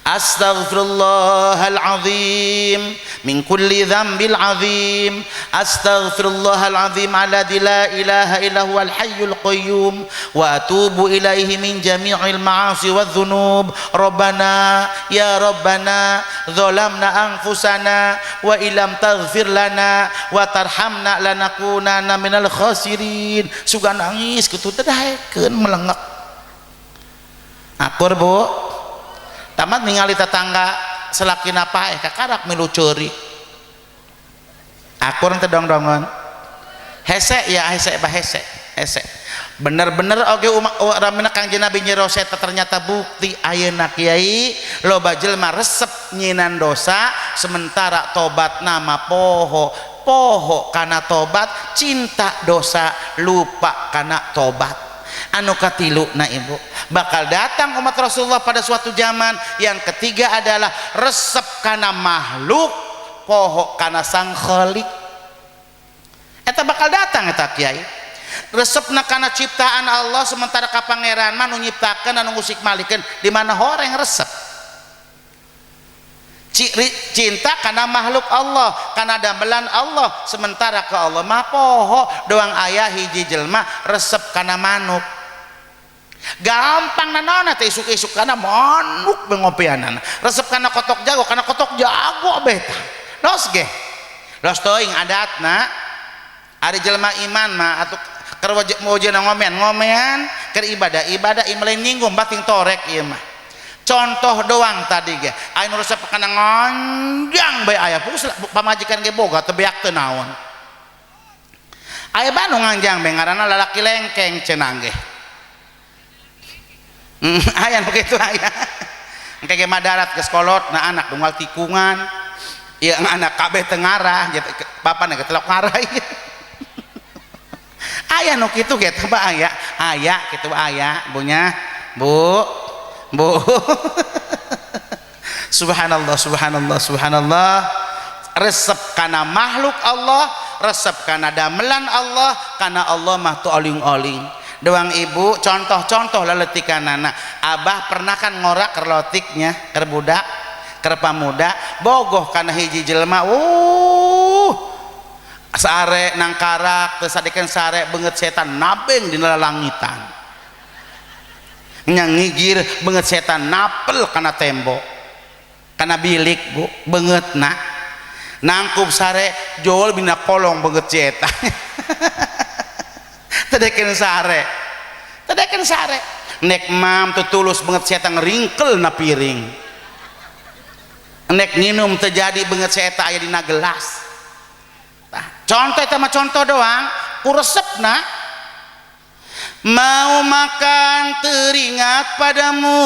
Astaghfirullahal azim min kulli dzambil azim astaghfirullahal azim alladzi la ilaha illa huwal hayyul qayyum wa atubu ilaihi min jami'il ma'asi wadh-dhunub rabbana ya rabbana zalamna anfusana wa illam taghfir lana wa tarhamna lanakunanna minal khasirin. Sugan nangis kitu teh daekeun melengek akur bu tamat ningali tetangga selakina paeh kakarak milu ceurik akur teh dong-dongon hese ya hese bah hese bener-bener oge uramina Kangjeng Nabi nyerose ternyata bukti ayeuna kiai loba jelema resep nyinan dosa sementara tobat nama poho kana tobat cinta dosa lupa kana tobat. Anu katilu na ibu bakal datang umat Rasulullah pada suatu zaman yang ketiga adalah resep kana makhluk poho kana sang khalik eta bakal datang eta kiai resepna kana ciptaan Allah sementara ka pangeran mah nu nyiptakeun anu ngusik malikeun di mana horeng resep cinta karena makhluk Allah karena damelan Allah sementara ke Allah mah poho doang ayah hiji jelma resep karena manuk gampang nanona teh isuk-isuk karena manuk bengopianan resep karena kotok jago beta los ge los teuing adatna ari jelma iman mah atuh keur wajib ngomean keur ibadah imelain nyinggung bating torek ieu mah contoh doang tadi ge aya nu resep kana ngonjang bae aya pamajikan ge boga teu beak teu naon aya banu nganjang bae ngaranna lalaki lengkeng cenah ge aya nu kitu aya engke ge madarat geus kolot na anak dunggal tikungan ieu anak kabeh teu ngarah papana ge telok ngarah aya nu kitu ge teh aya kitu aya bunya bu subhanallah subhanallah subhanallah resep kana makhluk Allah resep kana damelan Allah kana Allah mah tu oling-oling doang ibu contoh-contoh leletikanana abah pernah kan ngorak kerlotiknya keur budak keur pamuda bogoh kana hiji jelema sare nangkarak teu sadekeun sare beungeut setan nabeng dina langitan nyangigir beungeut setan napel kana tembok kana bilik bu beungeutna nangkup sare jol bina kolong beungeut setan tedekeun sare nek mam tutulus beungeut setan ringkel na piring nek nginum teu jadi beungeut setan aya dina gelas contoh eta mah contoh doang ku resepna mau makan teringat padamu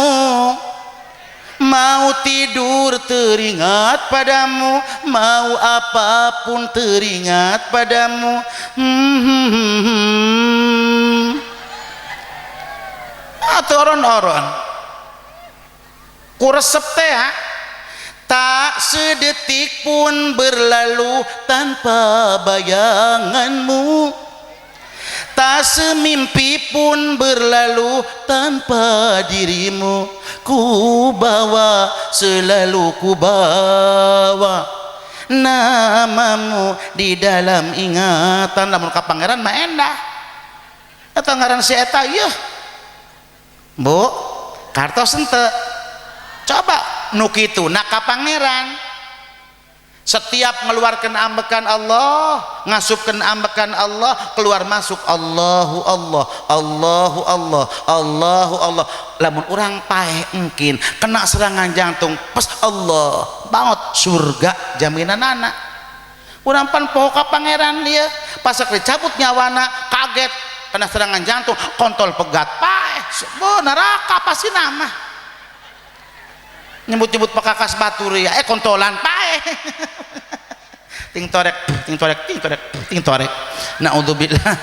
mau tidur teringat padamu mau apapun teringat padamu oron-oron ku resep teh tak sedetik pun berlalu tanpa bayanganmu tak semimpi pun berlalu tanpa dirimu ku bawa selalu ku bawa namamu di dalam ingatan lamun ka pangeran mah endah eta ngaran si eta yeuh bu kartos henteu coba nu kitu na ka pangeran setiap mengeluarkan ambekan Allah ngasupkan ambekan Allah keluar masuk Allahu Allah Allahu Allah Allahu Allah lamun urang paeh engkin kena serangan jantung pas Allah banget surga jaminanana urang pan poho ka pangeran dia pas dicabut nyawana kaget kena serangan jantung kontol pegat paeh neraka pasti nama nyebut-nyebut pekakas batur ya kontolan paeh ting torek naudzubillah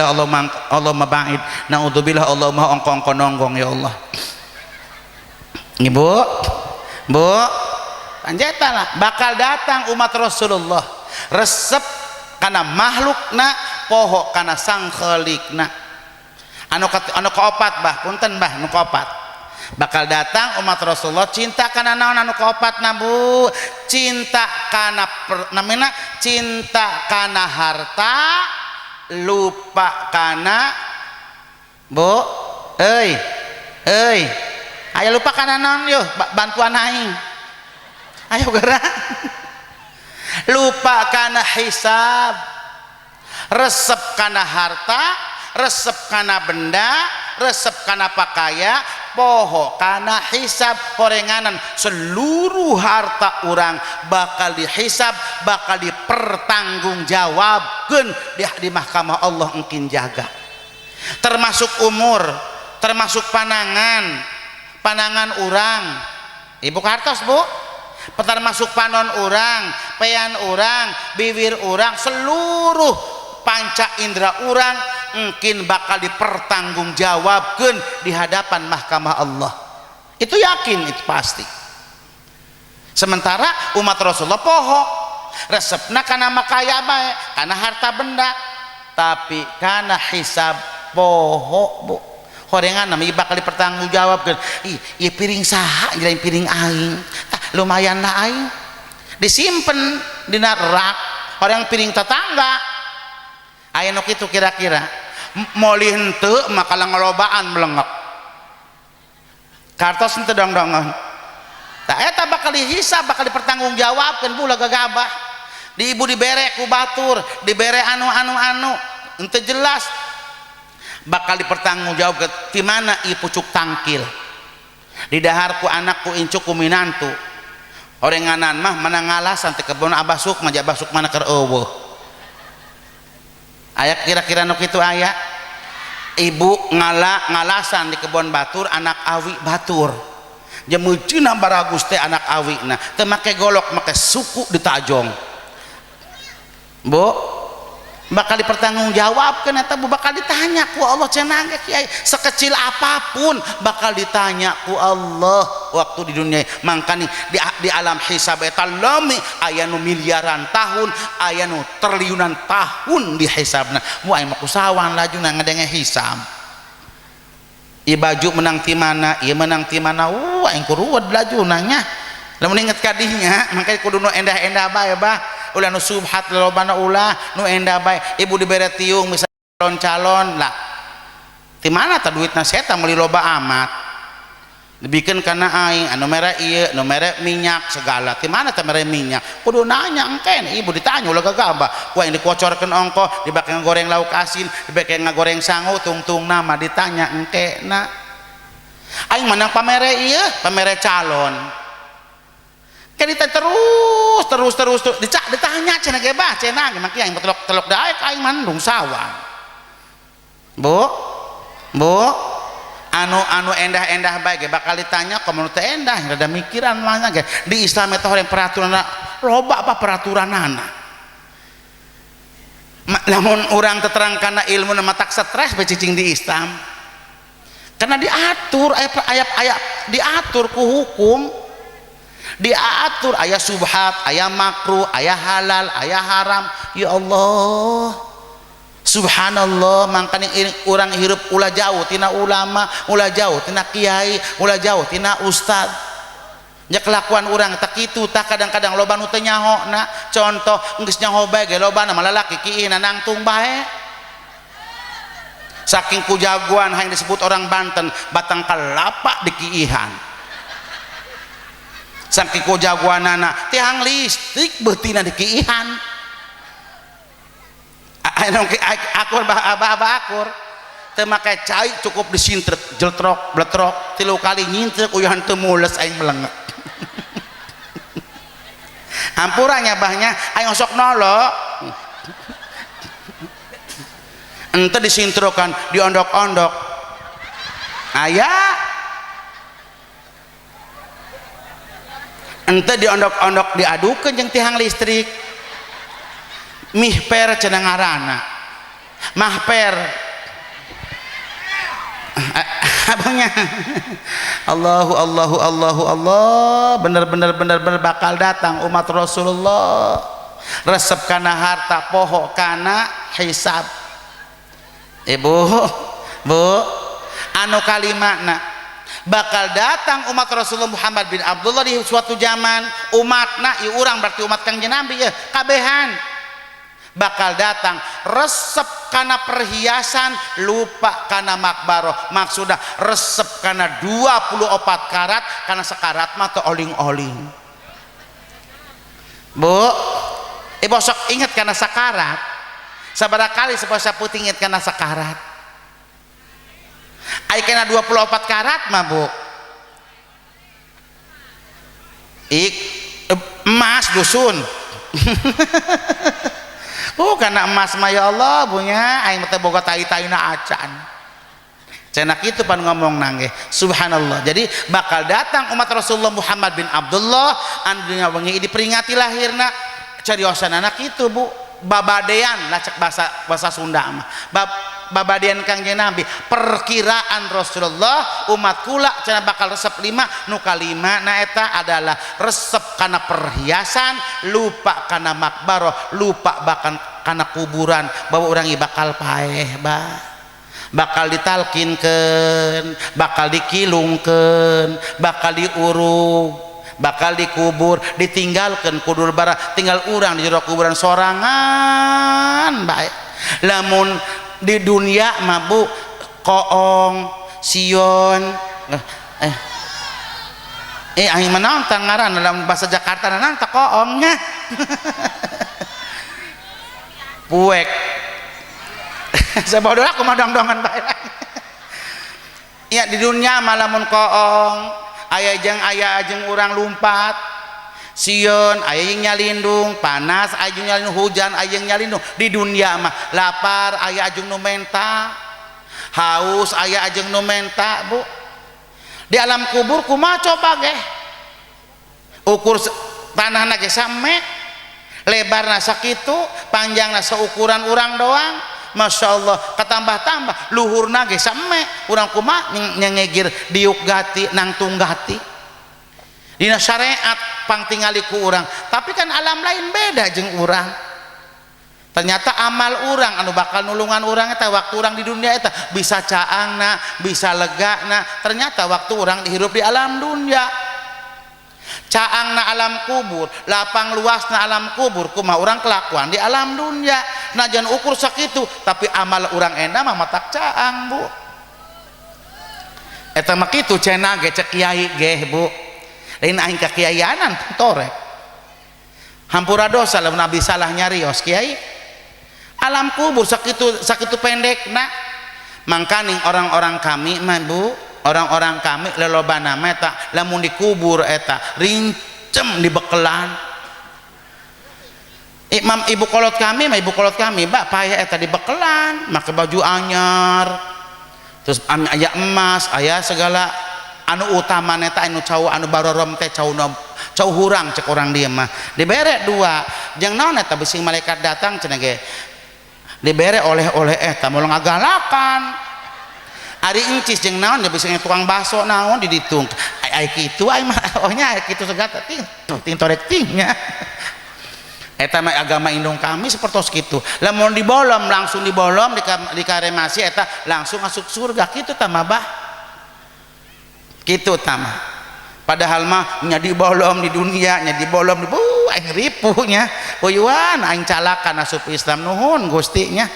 Allah mabaid naudzubillah Allah mah ongko-ongko nonggong ya Allah ibu panjeta lah bakal datang umat Rasulullah resep kana makhlukna poho kana sang khaliqna anu kaopat bah punten bah nu kaopat bakal datang umat Rasulullah cinta kana naon anu kaopatna bu cinta kana namina cinta kana harta lupa kana bu euy aya lupa kana naon yo bantuan aing ayo gerak lupa kana hisab resep kana harta resep kana benda resep kana pakaya poho kana hisab horenganan seluruh harta orang bakal dihisab bakal dipertanggungjawabkeun di mahkamah Allah engkin jaga termasuk umur termasuk panangan orang ibu kartos bu termasuk panon orang pean orang bibir orang seluruh panca indera orang mungkin bakal dipertanggungjawabkan di hadapan mahkamah Allah itu yakin itu pasti sementara umat Rasulullah poho resepna kana makaya bae kana harta benda tapi kana hisab poho bu horengan namanya bakal dipertanggungjawabkan ieu piring saha jadi piring aing lumayan na aing disimpen dina rak orang piring tetangga aya nu kitu kira-kira molih henteu maka ngalobaan melengep kartos henteu dong-dongan tah eta bakal dihisab bakal dipertanggungjawabkeun pula gagabah di ibu dibere ku batur dibere anu henteu jelas bakal dipertanggungjawabkeun ti mana ieu pucuk tangkil di daharku anakku incukku minantu orenganan mah menang ngalasan teh kebon abah suk mah abah suk mana keur eueuh aya kira-kira nu kitu aya ibu ngalasan di kebon batur anak awi batur jemuceuna baragus teh anak awina teu make golok make suku ditajong bu bakal dipertanggungjawabkeun eta bu bakal ditanya ku Allah cenah ge kiai sekecil apapun bakal ditanya ku Allah waktu di dunia mangkani di alam hisab eta lami aya nu miliaran tahun aya nu triliunan tahun di hisabna mu aya mah kusawan lajuna ngadenge hisab ieu baju menang ti mana ieu menang ti mana aing kuruwed lajuna nya lamun inget kadinya mangka kudu nu endah-endah bae bah ulah nu subhat lolobana ulah nu endah bae ibu dibere tiung misalnya calon lah ti mana ta duitna seta meuli loba amat dibikeun kana aing anu mere ieu nu mere minyak segala ti mana ta mere minyak kudu nanya engke ibu ditanya ulah gagabah ku yang dikocorkeun ongko dibake ngagoreng lauk asin dibake ngagoreng sangu tungtung nama ditanya engke na aing menang pamere ieu pamere calon kita terus ditanya cenah ge bah cenah ge maki aing telok daek aing mandung sawang bu anu endah-endah bae ge bakal ditanya komo teu endah rada mikiran mah ge di Islam eta horeng peraturanna loba apa peraturanana lamun urang terangkana ilmu na matak stres bae cicing di Islam karena diatur aya diatur ku hukum diatur aya subhat aya makruh aya halal aya haram ya Allah subhanallah mangkani urang hirup ulah jauh tina ulama ulah jauh tina kiai ulah jauh tina ustad nya kelakuan urang tak kitu tak kadang-kadang loba nu teu nyahona contoh geus nyaho bae ge lobana malalaki kiina nangtung bae saking kujagoan hayang disebut orang Banten batang kelapa dikiihan saking kujagoanana tiang listrik beutina dikiihan akur abah akur teu make cai cukup disintrek jeltrok bletrok 3 kali nyintrek uyuhan teu mules aing melengek hampuranya bahnya aing osok nolok ente disintrokan diondok-ondok aya ente diondok-ondok diadukeun jeung tiang listrik mihper cenah ngaranna mahper abangnya Allah bener bakal datang umat Rasulullah resep kana harta poho kana hisab ibu bu anu kalimatna bakal datang umat Rasulullah Muhammad bin Abdullah di suatu zaman umatna ieu urang berarti umat Kangjeng Nabi ya kabehan bakal datang resep kana perhiasan lupa kana makbaroh maksudna resep kana 24 karat kana sekarat mah teu oling-oling bu ibu sok inget kana sakarat sabaraha kali seposa putih inget kana sakarat ai kena 24 karat mah bu emas dusun karena emas mah ya Allah punya aing teh boga tai-taina acan cenah kitu pan ngomong nangge subhanallah jadi bakal datang umat Rasulullah Muhammad bin Abdullah anu dina wengi diperingati lahirna cariosanana kitu bu babadean lah cek bahasa Sunda mah babadean Kangjeng Nabi perkiraan Rasulullah umat kula cenah bakal resep 5 nu kalima na eta adalah resep kana perhiasan lupa kana makbaroh lupa bahkan kana kuburan bahwa orang bakal paeh bakal ditalkinkeun bakal dikilungkeun bakal diurug bakal dikubur ditinggalkan kudur bara tinggal urang di jero kuburan sorangan bae lamun di dunia mabuk koong sion aing manaon tang ngaran dalam bahasa Jakarta nanang tak koongnya puek sebodoh aku mah dong-dongan bae ya di dunia malamun koong aya ajeng urang lumpat sion aya yang nyalindung panas aya yang nyalindung hujan aya yang nyalindung di dunia mah lapar aya ajeng nu menta haus aya ajeng nu menta Bu di alam kubur kumaha coba ge ukur tanahna ge same lebarna sakitu panjangna seukuran urang doang Masya Allah ketambah-tambah luhurna ge same urang kumaha nyengegir diuk gati nangtung gati dina syariat pangtingali ku urang tapi kan alam lain beda jeung urang ternyata amal urang anu bakal nulungan urang eta waktu urang di dunia eta bisa caangna bisa legana ternyata waktu urang dihirup di alam dunia caangna alam kubur lapang luasna alam kubur kumaha urang kelakuan di alam dunia najan ukur sakitu tapi amal urang enda mah matak caang Bu eta mah kitu cenah ge cek kiai ge Bu lain aing ka kiaianan torek hampura dosa lamun nabi salah nyarios kiai alam kubur sakitu pendekna mangkaning orang-orang kami mah Bu orang-orang kami lelobana eta lamun dikubur eta rincem dibekelan ibu kolot kami Mbak payah eta dibekelan make baju anyar terus aya emas aya segala anu utama eta anu cau anu barorom teh cau hurang cek orang dia mah dibere dua jeung naon eta bising malaikat datang cenah ge dibere oleh-oleh eta moal ngagalakan ari encis jeung naon ya bising tukang baso naon diditung ai kitu ai mah ohnya ai kitu segala ting torek tingnya eta mah agama indung kami sapertos kitu lamun dibolom langsung dibolom dikaremasi eta langsung masuk surga kitu tah mah bah kitu tah mah padahal mah nya dibolom di dunia nya dibolom di aing ripuhnya uyuan aing calakan asup Islam nuhun Gusti nya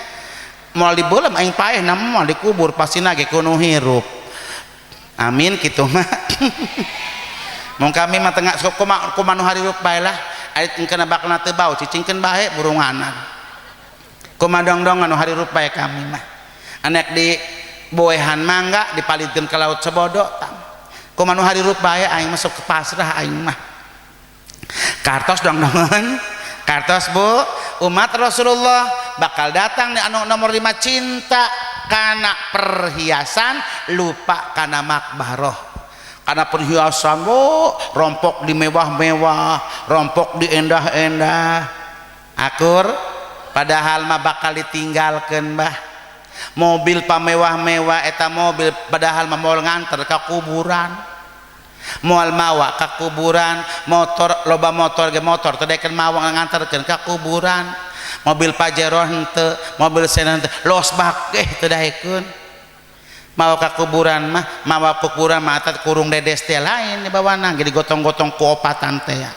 moal dibolom aing paeh namun moal dikubur pastina ge kudu hirup amin kitu mah mun kami mah tengah kumaha nu harirup bae lah aya engkeuna bakna teu bau cicingkeun bae burunganan kumaha dongdong anu harirup bae kami mah anek di boehan mangga dipalitkeun ka laut Sebodo kumaha nu harirup bae aing masuk ke pasrah aing mah kartos dongdongan kartos Bu umat Rasulullah bakal datang di anu nomor 5 cinta kana perhiasan lupa kana makbaroh kana perhiasan Bu rompok di mewah-mewah rompok di endah-endah akur padahal mah bakal ditinggalkeun bah mobil pamewah-mewah eta mobil padahal mah moal nganter ka kuburan moal mawa ka kuburan motor loba motor ge motor teu deken mawa nganterkeun ka kuburan mobil Pajero henteu mobil Sedan henteu losbak teu daekeun mawa ka kuburan mah mawa kuburan mah eta kurung dedes teh lain di bawana ge digotong-gotong ku opatan teh ya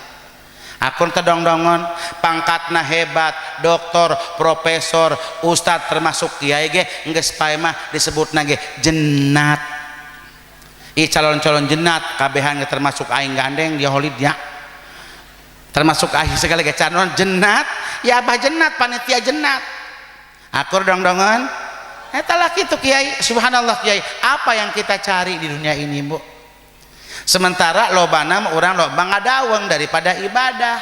akun kedongdongon pangkatna hebat doktor profesor ustad termasuk kiai ge geus pae mah disebutna ge jennat calon-calon jennat kabehan termasuk aing gandeng dia holidnya termasuk aing segala ge calon jennat ya abah jennat panitia jennat akur dongdongan eta lah kitu kiai subhanallah kiai apa yang kita cari di dunia ini Bu sementara lobana urang loba ngadaweng daripada ibadah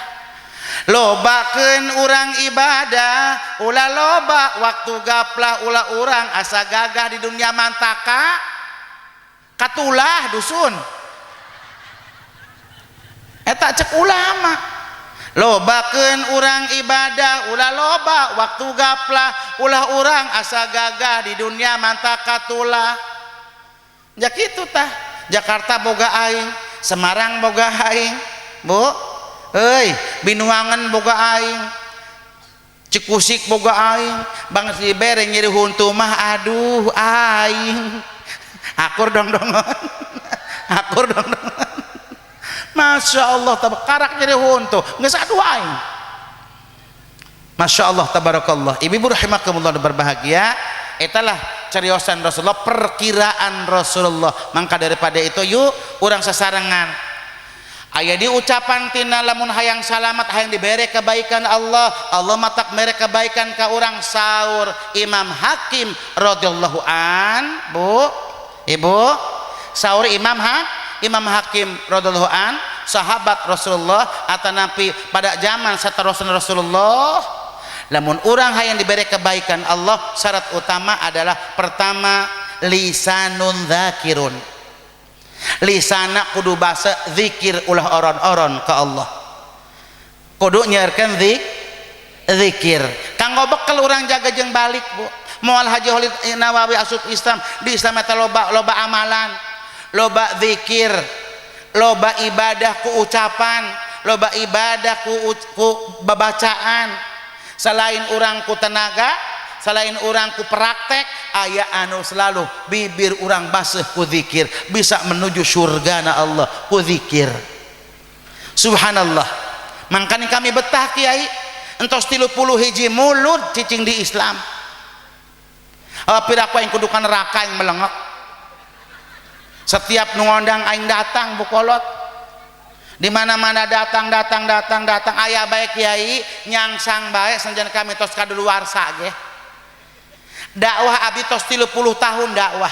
lobakeun urang ibadah ulah loba waktu gaplah ulah urang asa gagah di dunia mantaka katulah dusun eta cek ulama lobakeun urang ibadah ulah loba waktu gaplah ulah urang asa gagah di dunia mantap katulah ya kitu tah Jakarta boga aing Semarang boga aing Bu euy Binuangan boga aing Cikusik boga aing Bang Sibere nyeri huntu mah aduh aing akur dongdongan akur dongdongan Masya Allah karak jadi huntu geus aduh aing Masya Allah tabarakallah ibu-ibu rahimakumullah berbahagia itulah cariosan Rasulullah perkiraan Rasulullah maka daripada itu yuk urang sasarengan aya di ucapan tina lamun hayang salamat hayang dibere kebaikan Allah matak mere kebaikan ka urang saur Imam Hakim radhiyallahu an Bu Ibu saur Imam Hakim radhiyallahu an, sahabat Rasulullah atau nabi pada zaman setelah Rasulullah, lamun orang hayang diberi kebaikan Allah, syarat utama adalah pertama lisanun dzakirun, lisana kudu basa zikir ulah oron-oron ke Allah, kudu nyeurkeun zikir kanggo bekel urang jaga jeung balik Bu. Moal Haji Khalid Nawawi asup Islam, di Islam eta loba amalan, loba zikir, loba ibadah ku ucapan, loba ibadah ku babacaan. Selain urang ku tenaga, selain urang ku praktek, aya anu selalu bibir urang baseuh ku zikir, bisa menuju surgana Allah ku zikir. Subhanallah. Mangkani kami betah Kiai entos 30 hiji mulut cicing di Islam. Piraku yang kudukan neraka yang melengok. Setiap ngondang aing datang bukolot. Di mana-mana datang aya bae Kiai nyangsang bae sanjan kami tos kadaluarsa ge. Dakwah abdi tos 30 tahun dakwah.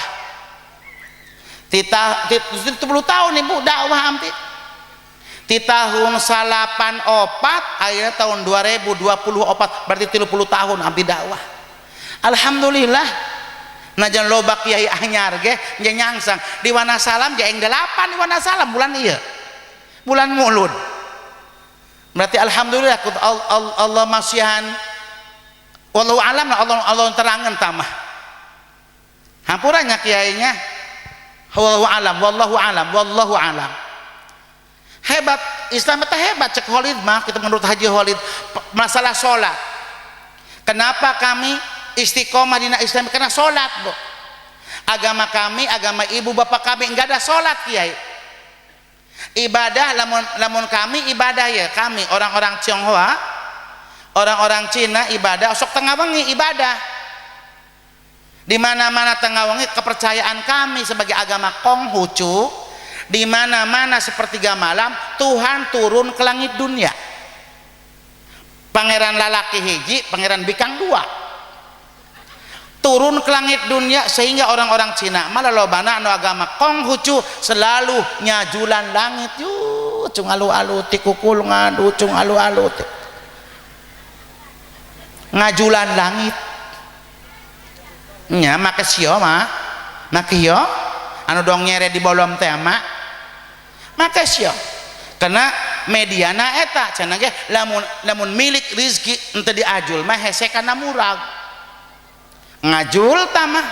30 tahun Ibu dakwah abdi. Di tahun 84 aya tahun 2024 berarti 30 tahun abdi dakwah. Alhamdulillah. Najan loba kiai anyar ge nyangsang di Wanasalam jeung 8 di Wanasalam bulan ieu. Bulan Mulud. Berarti alhamdulillah Allah masihan wallahu alam Allah terangan tamah. Hampuranya kiainya wallahu alam. Hebat Islam itu hebat cek Khalid mah kita menurut Haji Khalid masalah sholat. Kenapa kami istiqomah dina Islam? Karena sholat Bu. Agama kami, agama ibu bapak kami enggak ada sholat Kiai. Ibadah lamun kami ibadah ya kami orang-orang Tionghoa, orang-orang Cina ibadah sok tengah wengi ibadah. Di mana-mana tengah wengi kepercayaan kami sebagai agama Konghucu, di mana-mana sepertiga malam Tuhan turun ke langit dunia. Pangeran lalaki hiji, pangeran bikang dua. Turun ke langit dunia sehingga orang-orang Cina malah lobana anu agama Konghucu selalu nyajulan langit. Cung alu-alu ti kukul ngadu cung alu-alu ti. Ngajulan langit. Nya make sio mah. Make yo anu dong nyere di bolom teh mah. Maka sio karena mediana eta cenah ge lamun milik rezeki henteu diajul mah hese kana murag ngajul tamah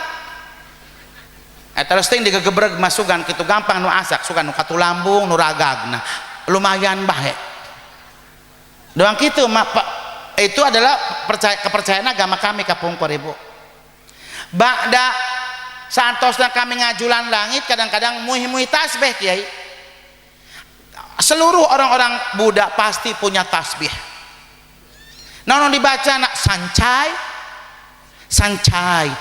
eta terus teh digegebreg masugan kitu gampang nu asak sugan nu katulambung nu ragagna lumayan bae doang kitu mah itu adalah kepercayaan agama kami kapungkur Ibu. Ba'da santosna kami ngajulan langit kadang-kadang muhi-muhi tasbih Kiai. Seluruh orang-orang Buddha pasti punya tasbih. Nono dibaca nak sancai, sancai.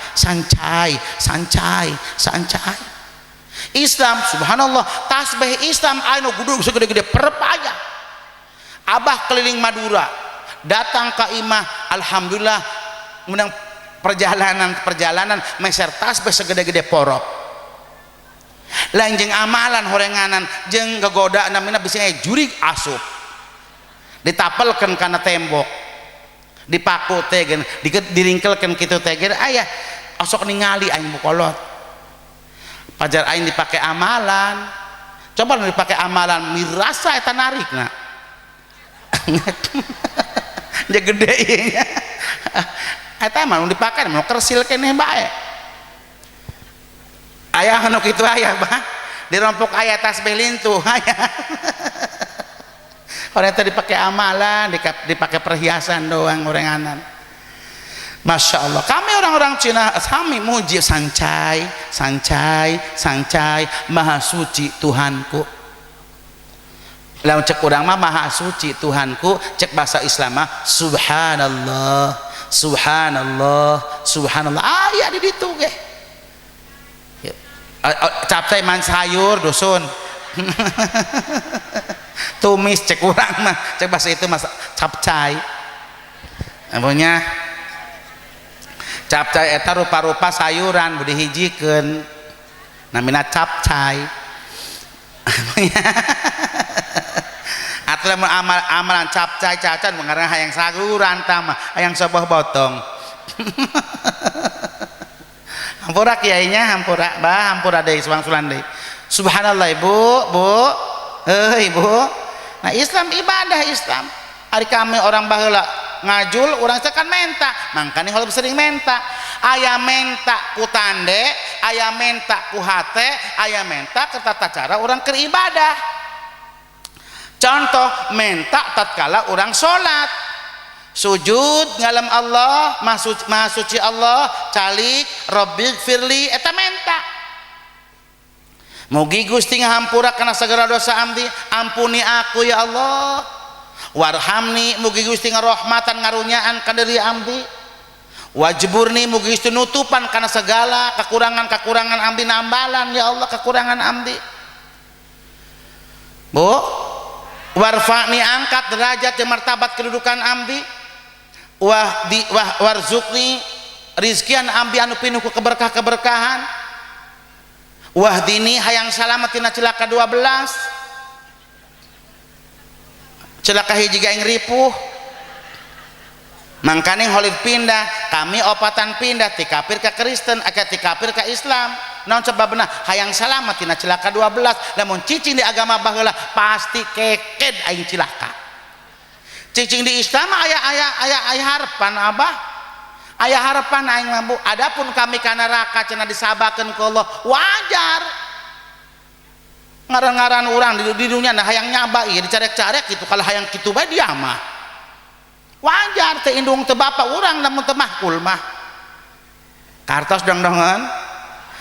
Islam subhanallah tasbih Islam anu gudug segede-gede perpaya. Abah keliling Madura datang ke imah alhamdulillah menang perjalanan meser tasbih segede-gede porok. Lain jeung amalan horenganan jeung gegoda namina bisa jurig asup ditapelkeun kana tembok dipaku teh gen diringkelkeun kitu teh gen aya osok ningali aing bukolot pajar aing dipake amalan coba dipake amalan mirasa eta narikna dia gede ieu eta mah nu dipake mah kersil keneh bae. Ayah anu kitu aya bah dirompok aya tasbih lintuh aya orang tadi dipakai amalan dipakai perhiasan doang gorenganan. Masya Allah kami orang-orang Cina kami muji sancai maha suci Tuhanku. Lamun cek urang mah maha suci Tuhanku cek bahasa Islam mah subhanallah aya di ditu ge. Capcay man sayur dusun tumis cek urang mah cek bahasa itu mas capcay namanya capcay eta rupa-rupa sayuran budi hijikeun namina capcay atau amalan capcay cacan mengarang hayang saguran tama hayang sebuah botong. Hampura kiainya, hampura deui sulang-sulan deui. Subhanallah ibu, ibu. Nah Islam ibadah Islam. Hari kami orang baheula ngajul orang tekan menta, mangkani kalau sering menta. Aya menta ku tande, aya menta ku hate, aya menta ke tata cara orang beribadah. Contoh menta tatkala orang sholat sujud ngalam Allah maha suci Allah calik Rabbi firli eta menta mugi Gusti ngahampura kana sagala dosa abdi ampuni aku ya Allah warhamni mugi Gusti ngarahmatan ngarunyaan ka deui abdi wajburni mugi Gusti nutupan kana segala kekurangan-kekurangan abdi nambalan ya Allah kekurangan abdi Bu warfa'ni angkat derajat dan martabat kedudukan abdi warzukni rizkian ambi anu pinuh ku keberkahan wahdini hayang salamet tina celaka 12 celaka hiji gaeng ripuh mangkane holid pindah kami opatan pindah ti kafir ka Kristen aka ti kafir ka Islam naon sebabna hayang salamet tina celaka 12 lamun cicing di agama baheula pasti keked aing cilaka cicing di Islam aya harapan abah aya harapan aing mampu adapun kami ka neraka cenah disabakeun ku Allah wajar ngaran-ngaran urang di dunia nah hayang nyaba ieu dicarek-carek gitu kalau hayang kitu bae dia mah wajar teu indung teu bapa urang lamun teu mahkul mah kartos dong-dongan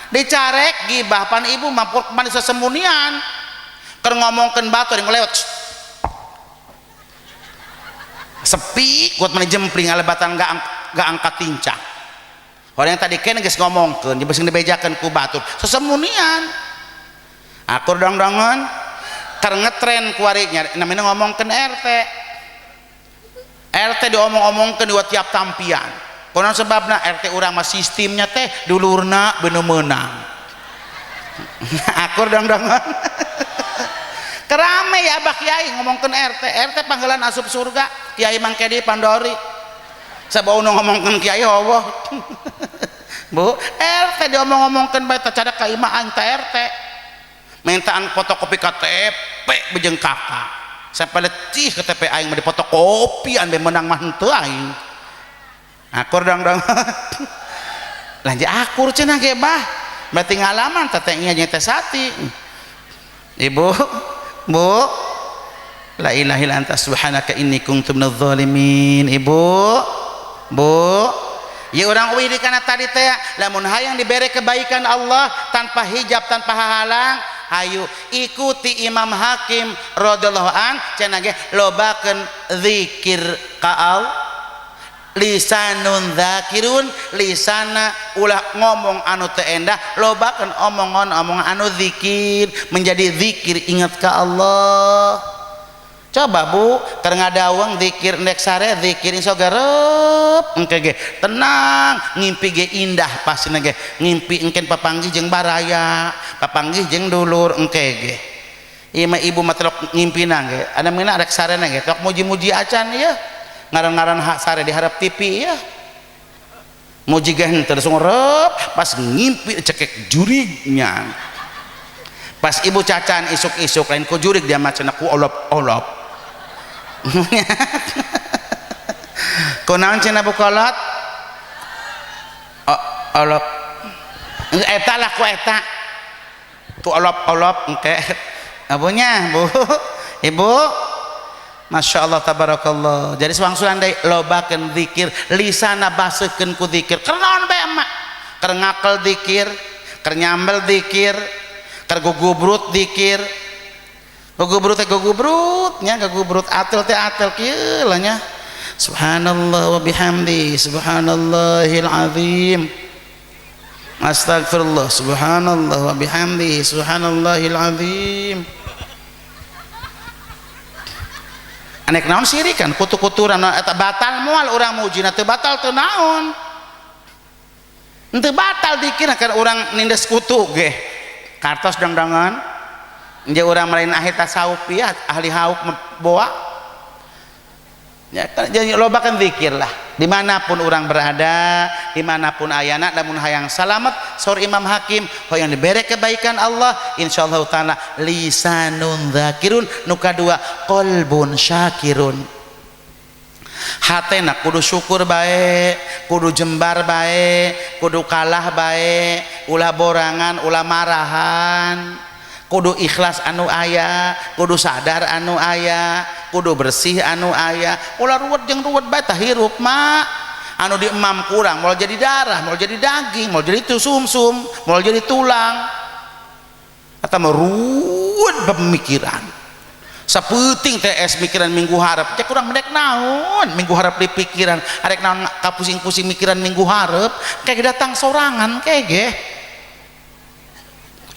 dicarek gibah pan ibu mampur kemana sesemunian keur ngomongkeun batu yang lewat sepi kuat mana jempling alebatan gak angkat tincang orang yang tadi kena geus ngomongkeun jeung beusing dibejakeun ku batur sesemunian akur dong-dongan keur ngetren ku arinya namina ngomongkeun RT diomong-omongkeun di tiap tampian konon sebabna RT urang mah sistemnya teh dulurna beuneu meunang akur dong-dongan kerame ya abah kiai ngomongkeun RT panggilan asup surga kiai mangkedi pandori sabau ngomongkeun kiai Allah Bu RT diomong-omongkeun bae teh cadak ka imah aing teh RT mintaan fotokopi KTP bejeng kakak sampai letih KTP aing mah difotokopi an bae menang mah henteu aing akur dong lanjut akur cenah ge bah berarti ngalaman tetehnya jeung teh sati ibu Bu la ilaha illa anta subhanaka inni kuntu minadz zalimin ibu ya urang uwi di kana tadi teh lamun hayang dibere kebaikan Allah tanpa hijab tanpa halang ayo ikuti Imam Hakim radhiyallahu an cenah ge lobakeun zikir ka Allah lisanun dzakirun lisana ulah ngomong anu teu endah lobakeun omongan anu zikir menjadi zikir ingat ka Allah coba Bu keur ngadaweng zikir endek sare zikir insya garep engke ge tenang ngimpi ge indah pasina ge ngimpi engken papanggih jeung baraya papanggih jeung dulur engke ge ieu mah ibu mah telok ngimpina ge ada mina rek sarena ge tok muji-muji acan ieu ngaran-ngaran hak sare diharap TV ya muji ge henteu langsung rep pas ngimpi cekek jurignya pas ibu cacan isuk-isuk lain ku jurig dia macana ku olop-olop kunaon cenah Bu kolot olop eta lah ku eta tu olop-olop engke abunya Bu ibu Masya Allah tabarakallah jadi suang-suang day lobakeun zikir lisana baseukeun ku zikir keur naon bae emak keur ngakel zikir keur nyambel zikir keur gugubrut zikir gugubrut teh gugubrut nya gugubrut atel teh atel kieu lah nya subhanallah wa bihamdi subhanallahil azim astagfirullah subhanallah wa bihamdi subhanallahil azim anek naon sirikan kutu-kuturan eta batal moal urang mujina teu batal teu naon henteu batal dikira kan urang nindes kutu ge kartos dangdangan Dia orang lain ahli tasawuf ya, ahli hauk boa. Ya, jadi lobakan zikir lah. Dimanapun orang berada, dimanapun ayana, namun hayang salamet. Saur Imam Hakim, hayang diberi kebaikan Allah, insyaallah taala lisanun dzakirun, nu kadua qalbun syakirun. Hatena kudu syukur bae, kudu jembar bae, kudu kalah bae, ulah borangan, ulah marahan, kudu ikhlas anu aya, kudu sadar anu aya, kudu bersih anu aya, ulah ruwet jeung ruwet bae tah hirup mah anu diemam kurang, mau jadi darah, mau jadi daging, mau jadi sumsum, mau jadi tulang, atau mau ruwet pemikiran. Saputing TS mikiran minggu harap cek kurang mendek naon minggu harap di pikiran arek naon kapusing-pusing mikiran minggu harap kayak datang sorangan kayak ge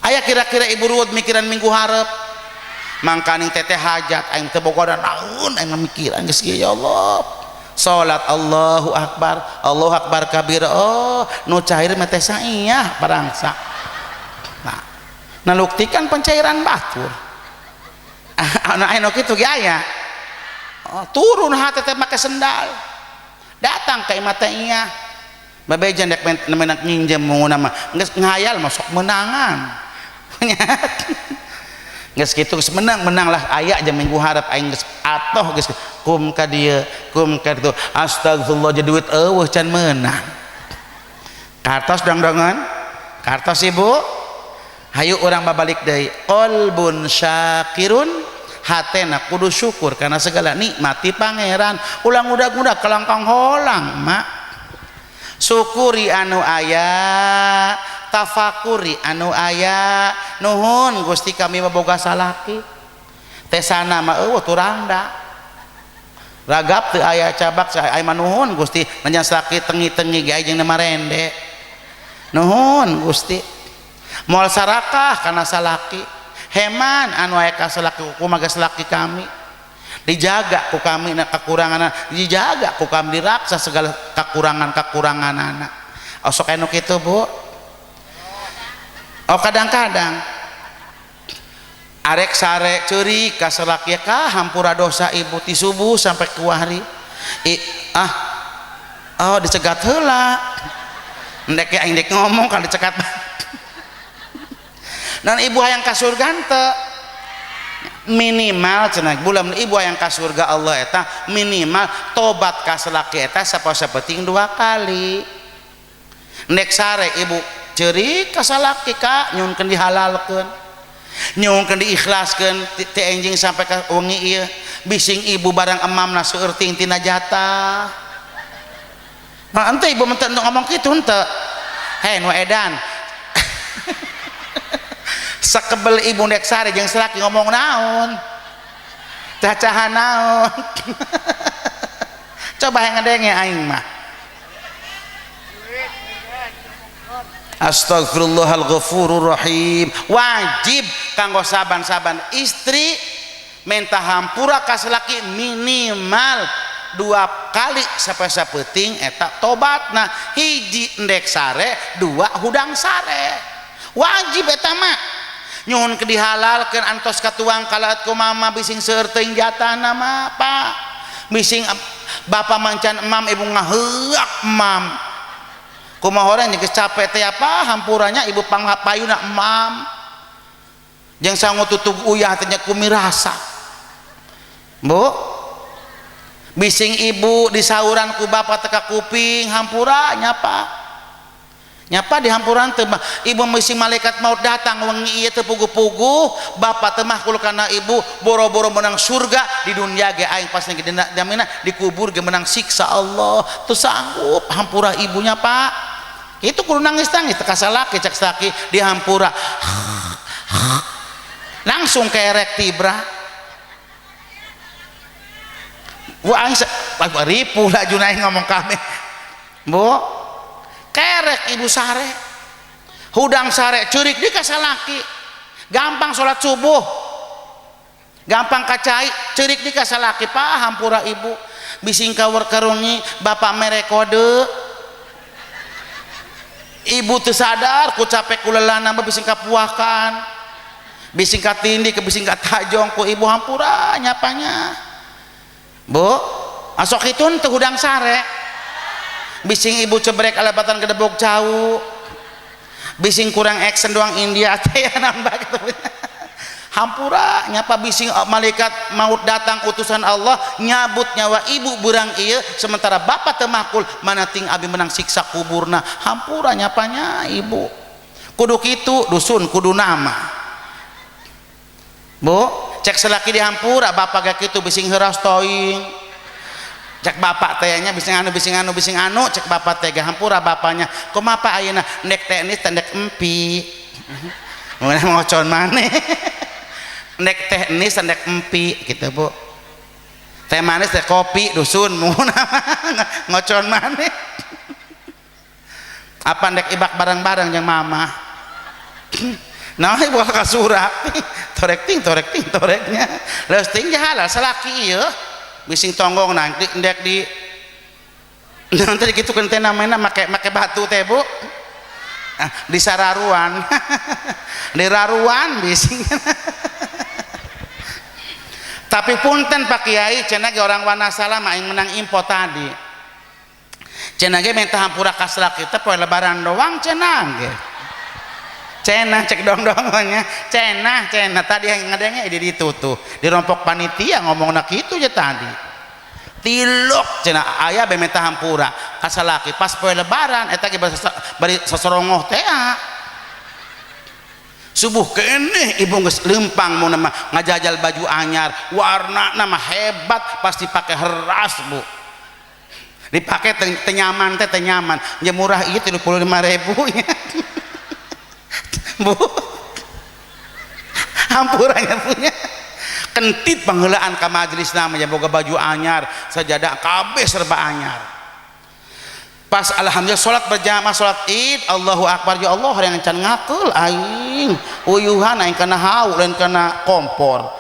aya kira-kira ibu ruwet mikiran minggu harap mangkaning teteh hajat aing teu boga naon aing mikiran geus kieu ya Allah salat Allahu akbar kabir oh nu cair mah teh saiyah barangsa nah naluktikan pencairan batur anak anu kitu ge aya turun hate teh make sendal datang ka imah teh iya babejan dek menak nginjem munguna mah geus ngayal mah sok menangan geus kitu geus menang lah aya aja minggu harap aing geus atoh geus kum ka dieu kum ka ditu astagfirullah jadi duit eueuh can meunang kartos dang-dangan kartos ibu hayu orang babalik deui qalbun syakirun hatena kudu syukur karena segala nikmati pangeran ulang udag-udag kelangkang holang mak syukuri anu aya tafakuri anu aya nuhun Gusti kami boga salaki teh sana mah eueuh turangda ragap teu aya cabak aya nuhun Gusti nanya salaki tengi-tengi ge jeung marende nuhun Gusti moal sarakah karena salaki heman anu aya ka salaki kumaha salaki kami dijaga ku kami na kekurangan dijaga ku kami diraksa segala kekurangan anak sok anu kitu Bu oh kadang-kadang arek sare ceurik ka salaki ka hampura dosa ibu ti subuh sampai ku hari oh dicegat heula endek aing dek ngomong kalau dicegat dan ibu hayang ka surga teu minimal cenah bulan ibu hayang ka surga Allah eta minimal tobat ka salaki eta saposapeting 2 kali nek sare ibu ceurik ka salaki ka nyunkeun dihalalkeun nyunkeun diikhlaskeun teu enjing sampai ka wengi ieu bising ibu barang emamna seueur ting tina jatah nah ente ibu menteu ngomong kitu henteu he nu edan sakebel ibu nek sare jeung salaki ngomong naon cacahan naon coba yang ngedenge aing mah astagfirullahal ghafurur rahim wajib kanggo saban-saban istri minta hampura ka salaki minimal 2 kali sampai sapeting eta tobatna hiji endek sare 2 hudang sare wajib eta mah nyuhun ke dihalalkeun antos katuang kalaat ku mama bising seueur teuing jatahna mah Pak bising bapa mancan emam ibu ngaheuak emam kumaha orang geus capek teh apa hampuranya ibu panghapayuna emam jeung sangu tutug uyah teh nya kumirasa Bu bising ibu disauran ku bapa teka kuping hampura nyapa di hampuran teu ibu misi malaikat maut datang wengi ieu teu pugu-pugu bapa teh mah kul kana ibu boro-boro menang surga di dunia ge aing pas lagi damina dikubur ge menang siksa Allah teu sanggup hampura ibunya Pak itu kudu nangis-nangis teu kasalaki cek salaki di hampura langsung kerek tibra wa aing ripuh lah Junai ngomong kami Bu kerek ibu sare hudang sare curik di kasalaki gampang sholat subuh gampang kacai curik di kasalaki Pak hampura ibu bising kawur karungi bapak merekode ibu teu sadar ku capek ku leulana bising kapuahkan bising katindi ke bising katajong ku ibu hampura nyapanya bu asok itu teu hudang sare bising ibu cebrek alabatan gedebok jauh bising kurang action doang India teh nambah gitu hampura nyapa bising malaikat maut datang utusan Allah nyabut nyawa ibu burang ieu sementara bapak teu makul mana ting abi menang siksa kuburna hampura nyapanya ibu kudu kitu dusun kudu nama bu cek selaki di hampura bapak gak kitu bising heuras toing cek bapak tehnya bising anu cek bapak teh hampura bapaknya kumaha ayeuna nek teknis teh nek empi mun ngocon maneh nek teknis nek empi gitu bu teh manis teh kopi dusun mun ngocon maneh apa nek ibak bareng-bareng jeung mama nah ibu ka surat torek toreknya leus ting halal salaki ieu bising tonggong nanti ndek di nanti gitu kan teh namanya make batu teh bu di sararuan di raruan bising tapi punten Pak Kiai cenah ge orang Wanasala mah yang menang impor tadi cenah ge minta hampura kaslak kita poe lebaran doang cenah ge cenah cek dong-dongnya cenah tadi yang ngadengnya di ditutuh di rompok panitia ngomongna kitu aja tadi tilok cenah aya be minta hampura kasalaki pas poe lebaran eta ge bari sasorongoh teh subuh kene ibu geus lempang mun mah ngajajal baju anyar warna nama hebat pasti pakai heras bu dipake teh nyaman teh nyaman nya murah ieu 35.000 nya bu hampuranya punya kentit pengheulaan ka majelis namanya boga baju anyar sajadah kabeh serba anyar pas alhamdulillah salat berjamaah salat Id Allahu akbar ya Allah yang can ngakeul aing uyuhan aing kana hau lain kana kompor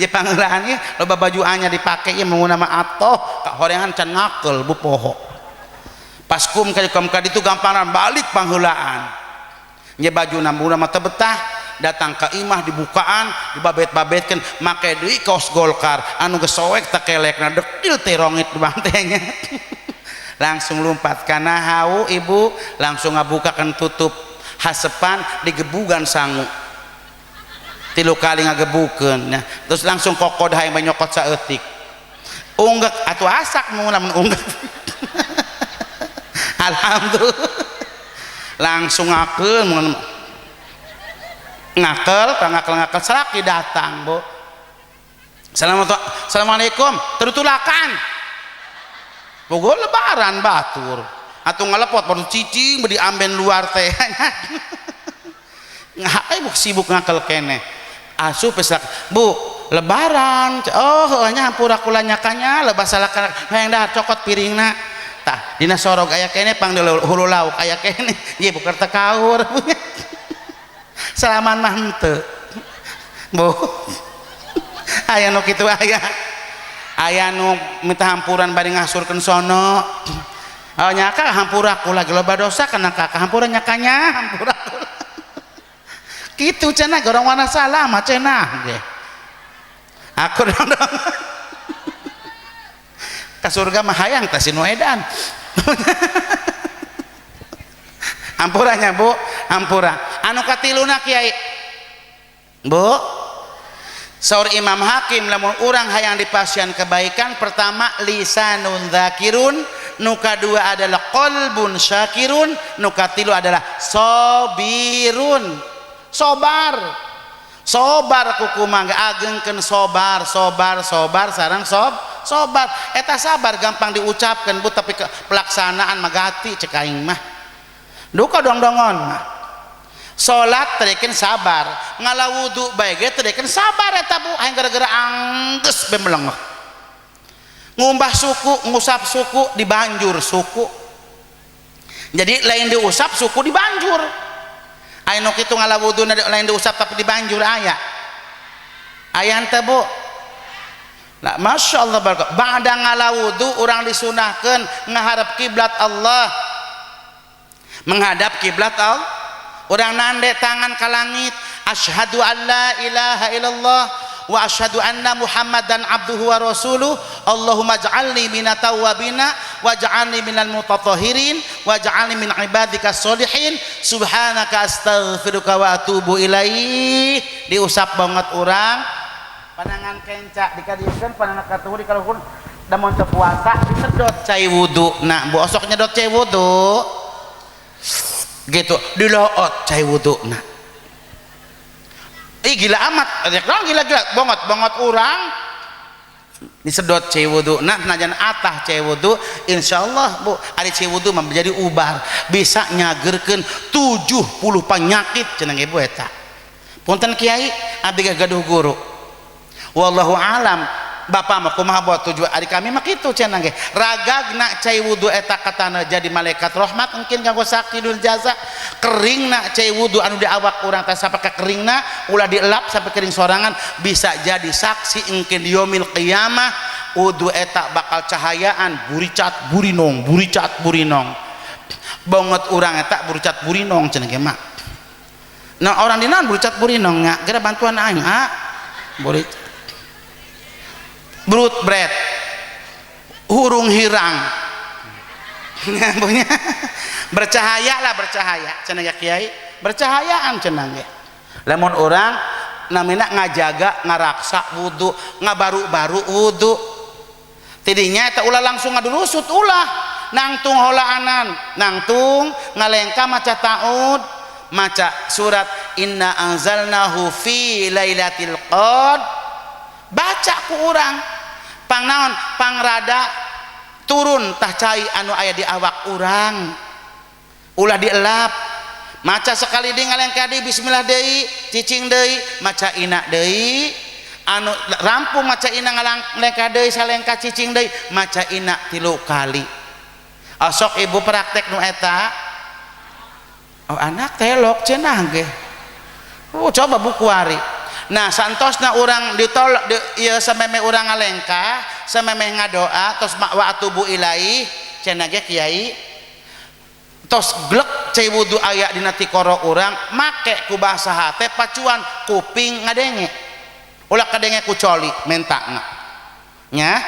ya pangeulaannya loba baju anyar dipake ieu menguna mah atoh ka horeangan can ngakeul bu poho pas kum ka ditu gampangan balik pangheulaan nya baju nambuna mah teu betah datang ke imah dibukaan dibabet-babetkeun make deui kaos Golkar anu geus soek teh kelekna dekil teh rongit bantenya langsung lompat kana hau ibu langsung ngabukakeun tutup hasepan digebugan sangu 3 kali ngagebukeun ya terus langsung kokod hayang nyokot saeutik unggek atuh asak mun unggek alhamdulillah langsung ngakeun ngakel selaki datang bu assalamualaikum terutulakan bogo lebaran batur atuh ngalepot baru cicing beri amben luar teh ngakai bu sibuk ngakel kene asup pesak bu lebaran oh nya hampura kula nyakanya lebas salakan hayang dah cokot piringna tah dina sorog aya kene pang hulu lauk aya kene ieu buker teh kaur salaman mah henteu bu aya nu kitu aya nu minta hampuran bari ngasurkeun sono oh nyaka hampura kula ge loba dosa kana ka hampura nyakanya hampura kitu cenah gorong Wanasala mah cenah ge aku dong ka surga mah hayang tah si nu edan hampuranya bu hampura anu katiluna Kiai bu saur Imam Hakim lamun urang hayang dipasian kebaikan pertama lisanun dzakirun nu kadua adalah qalbun syakirun nu katilu adalah sabirun sobar kuku mangga agengkeun sobar sareng sobar eta sabar gampang diucapkan bu tapi pelaksanaan magati cek aing mah duka dong-dongon mah salat tereken sabar ngalawudu bae ge tereken sabar eta bu hayang gara-gara anggeus be melengeh ngumbah suku ngusap suku dibanjur suku jadi lain diusap suku dibanjur aya nu kitu ngalawudu lain diusap tapi dibanjur aya teh bu nah masyaallah barak ba'da ngalawudu urang disunahkeun ngaharep kiblat Allah menghadap kiblat Allah urang nande tangan ka langit asyhadu an la ilaha illallah wa asyhadu anna muhammadan abduhu wa rasuluh. Allahumma ij'alni minat tawwabina waj'alni minal mutatahhirin waj'alni min ibadikas sholihin. Subhanaka astaghfiruka wa atubu ilaih. Diusap banget orang panangan kencak dikadieukeun panangan katuhur dikaluhur da mun teu puasa disedot cai wudu. Nah bosok nyedot cai wudu gitu diloot cai wudu. Nah gila amat, gila banget orang disedot cai wudu. Nah najan atah cai wudu insyaallah Bu ari cai wudu mah menjadi ubar bisa nyagerkeun 70 penyakit cenah ibu eta. Punten kiai abdi gaduh guru wallahu alam. Bapak mah kumaha buat tujuan ari kami mah kitu cenah ge ragagna cai wudu eta katana jadi malaikat rahmat mungkin kanggo sakidul jaza. Keringna cai wudu anu di awak urang teh sampai ka keringna ulah dielap sampai kering sorangan bisa jadi saksi engkeun di yaumil qiyamah wudu eta bakal cahayaan buricat burinong banget urang eta buricat burinong cenah ge mah. Nah orang dinaon buricat burinong nya geura bantuan aing buricat brut bread hurung hirang punya bercahaya lah bercahaya cenah ya kiai bercahayaan cenah ge lamun orang namina ngajaga ngaraksa wudu ngabaru-baru wudu tidinya eta ulah langsung ngadulusut ulah nangtung holaanan nangtung ngalengka maca taud maca surat inna anzalnahu fi lailatul qad baca ku urang pangnaon pangrada turun tah cai anu aya di awak urang ulah dielap maca sekali deui ngalengka deui bismillah deui cicing deui maca ina deui anu rampung maca ina ngalengka deui salengka cicing deui maca ina 3 kali. Sok ibu praktek nu eta anak telok cenah ge coba buku hari. Nah santosna orang ditolak ieu sameme urang ngalengkah sameme ngadoa tos wa atubu ilaih cenah ge kiai tos glek cai wudu aya dina tikoro urang make ku bahasa hate pacuan kuping ngadenge ulah kadenge ku coli mentana nya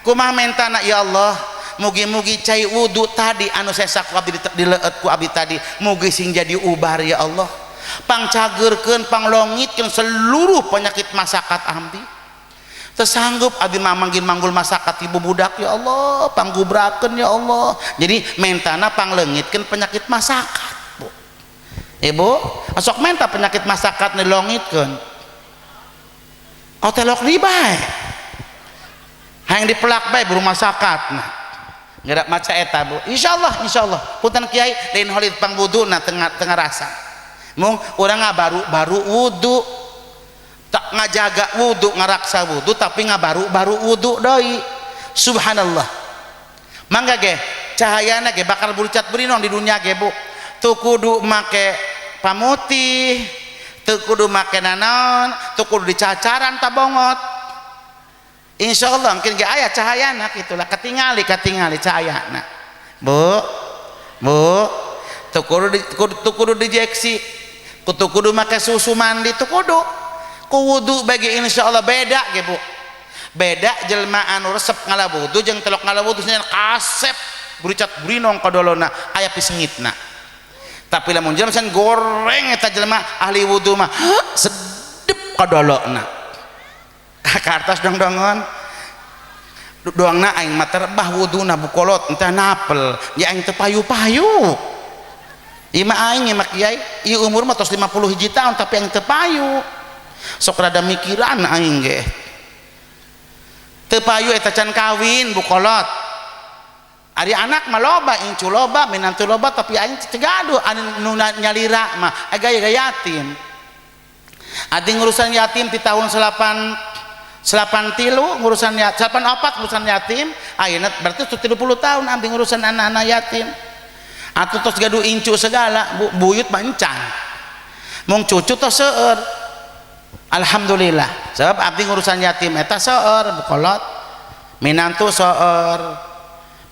kumaha mentana ya Allah mugi-mugi cai wudu tadi anu sesak ku abdi dileut ku abdi tadi mugi sing jadi ubar ya Allah pangcagerkeun panglongitkeun seluruh penyakit masyarakat ambi tersanggup abdi manggil-manggul masyarakat ibu budak ya Allah panggubrakeun ya Allah jadi mentana pangleungitkeun penyakit masyarakat Bu ibu asok menta penyakit masyarakat nilongitkeun otelok di bae hayang dipelak bae buru masyarakat nah gerak maca eta Bu insyaallah punten kiai lain holid pangwuduna tengah rasa mung urang baru wudu tak ngajaga wudu ngaraksa wudu tapi baru wudu deui subhanallah mangga ge cahayana ge bakal buricat berinon di dunia ge Bu teu kudu make pamutih teu kudu make nanaon teu kudu dicacaran tabongot insyaallah mungkin ge aya cahayana kitulah katingali cahayana Bu teu kudu dijeksi kudu make susu mandi tuh kudu ku wudu bagi insyaallah beda ge Bu beda jelema anu resep ngalabudu jeung telok ngalabudu nya kasep buricat burinong kadolona aya pisengitna tapi lamun jelema sen goreng eta jelema ahli wudu mah sedep kadolona kartos dong-dongon doangna aing mah terbah wuduna bukolot entah napel ya aing teu payu-payu ima aing mah kiai ieu umur mah tos 50 hiji tahun tapi aing teu payu sok rada mikiran aing ge teu payu eta can kawin bukolot ari anak mah loba incu loba minantu loba tapi aing teu gaduh anu nyalira mah gaya yatim adi ngurusan yatim di tahun 83 ngurusan yatim 84 ngurusan yatim ayeuna berarti 30 tahun abdi ngurusan anak-anak yatim atuh tos gaduh incu segala buyut mancan mung cucu tos seueur alhamdulillah sebab abdi ngurusan yatim eta seueur bukolot minantu seueur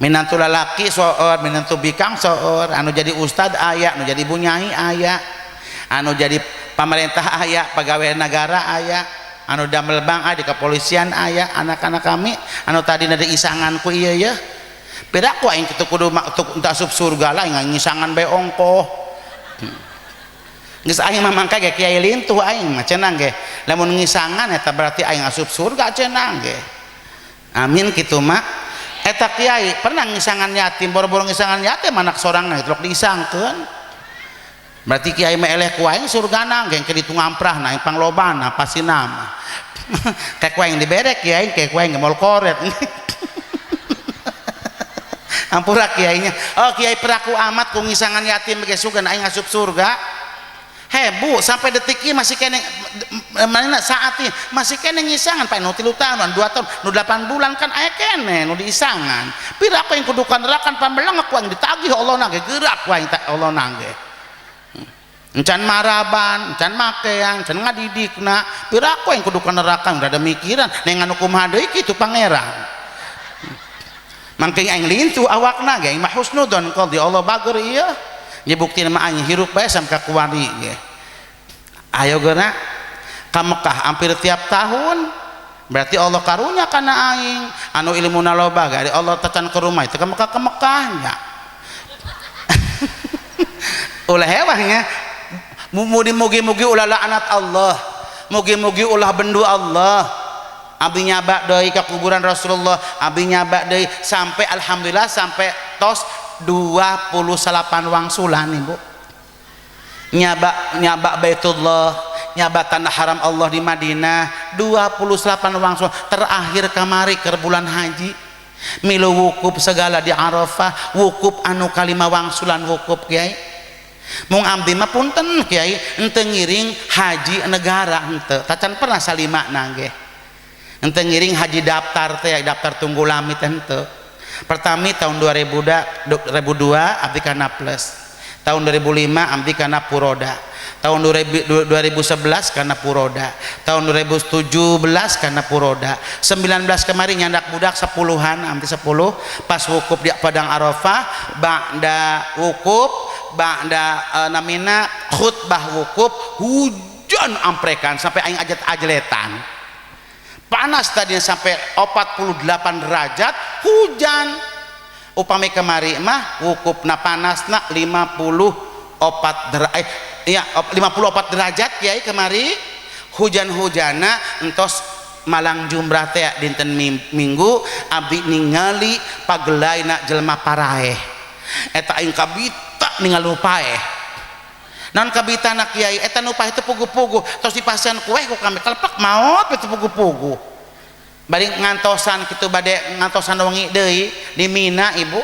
minantu lalaki seueur minantu bikang seueur anu jadi ustad aya anu jadi bunyai aya anu jadi pemerintah aya, pegawai negara aya, anu damel bank aya, di kepolisian aya, anak-anak kami anu tadi ada isanganku iya ya beda ku aing kitu kudu untuk asup surga lah ngisangan bae ongkoh geus aing mah mangka ge kiai lintuh aing mah cenah ge lamun ngisangan eta berarti aing asup surga cenah ge amin kitu mah eta kiai pernah ngisangan yatim boro-boro ngisangan yatim anak sorangna itu disangkeun berarti kiai mah eleh ku aing surgana geng ke ditu ngamprahna yang panglobana pasti nama kayak ku aing diberek kiai kayak ku aing mall koret ampura kiainya oh kiai peraku amat ku ngisangan yatim ge sugan aing asup surga hebu sampai detik ini masih kene mana saat ini masih kene ngisangan pae nu 3 tahun 2 tahun nu 8 bulan kan aya kene nu diisangan pira apa yang kudukan nerakan pambelang ku aing ditagih Allah nage gerak ku aing Allah nage encan maraban, encan makeang, encan ngadidikna pira aku yang kudu ka neraka udah ada mikiran neng anu kumaha deui kitu pangeran mangking aing lintu awakna ge aing mah husnudon qadi Allah bager ieu nya buktina mah aing hirup bae sam ka kuwari ge ayo geuna ka Mekah hampir tiap tahun berarti Allah karunya kana aing anu ilmuna loba ge Allah tacan ke rumah itu ke Mekahnya ulah hewahnya mugi-mugi ulah laknat Allah mugi-mugi ulah bendu Allah abdi nyabak deui ka kuburan Rasulullah abdi nyabak deui sampai alhamdulillah sampai tos 28 wangsulan ibu nyabak Baitullah nyabak tanah haram Allah di Madinah 28 wangsulan terakhir kamari ke bulan haji milu wukuf segala di Arafah wukuf anu kalima wangsulan wukuf kiai mung abdi mah punten kiai ente ngiring haji negara ente tacan pernah salima nage ente ngiring haji daftar teh daftar tunggu lamit ente pertami tahun 2002 abdi kana plus tahun 2005 abdi kana puroda tahun 2011 kana puroda tahun 2017 kana puroda 19 kemarin nyandak budak 10-an abdi 10 pas wukuf di padang Arafah ba'da wukuf ba'da namina khutbah wukuf hujan amprekan sampai aing ajat-ajletan panas tadinya sampai 48 derajat hujan upami kemari mah wukufna panasna 54 derajat kiai kemari hujan-hujana entos malang jumrah teh dinten minggu abdi ningali pagelaina jelema paraeh eta aing kabita ningali nu paeh naon kabitana kiai eta nu paeh teh pugu-pugu tos dipasian kueh ku kami kalepak maot teh pugu-pugu bari ngantosan kitu bade ngantosan wengi deui di Mina ibu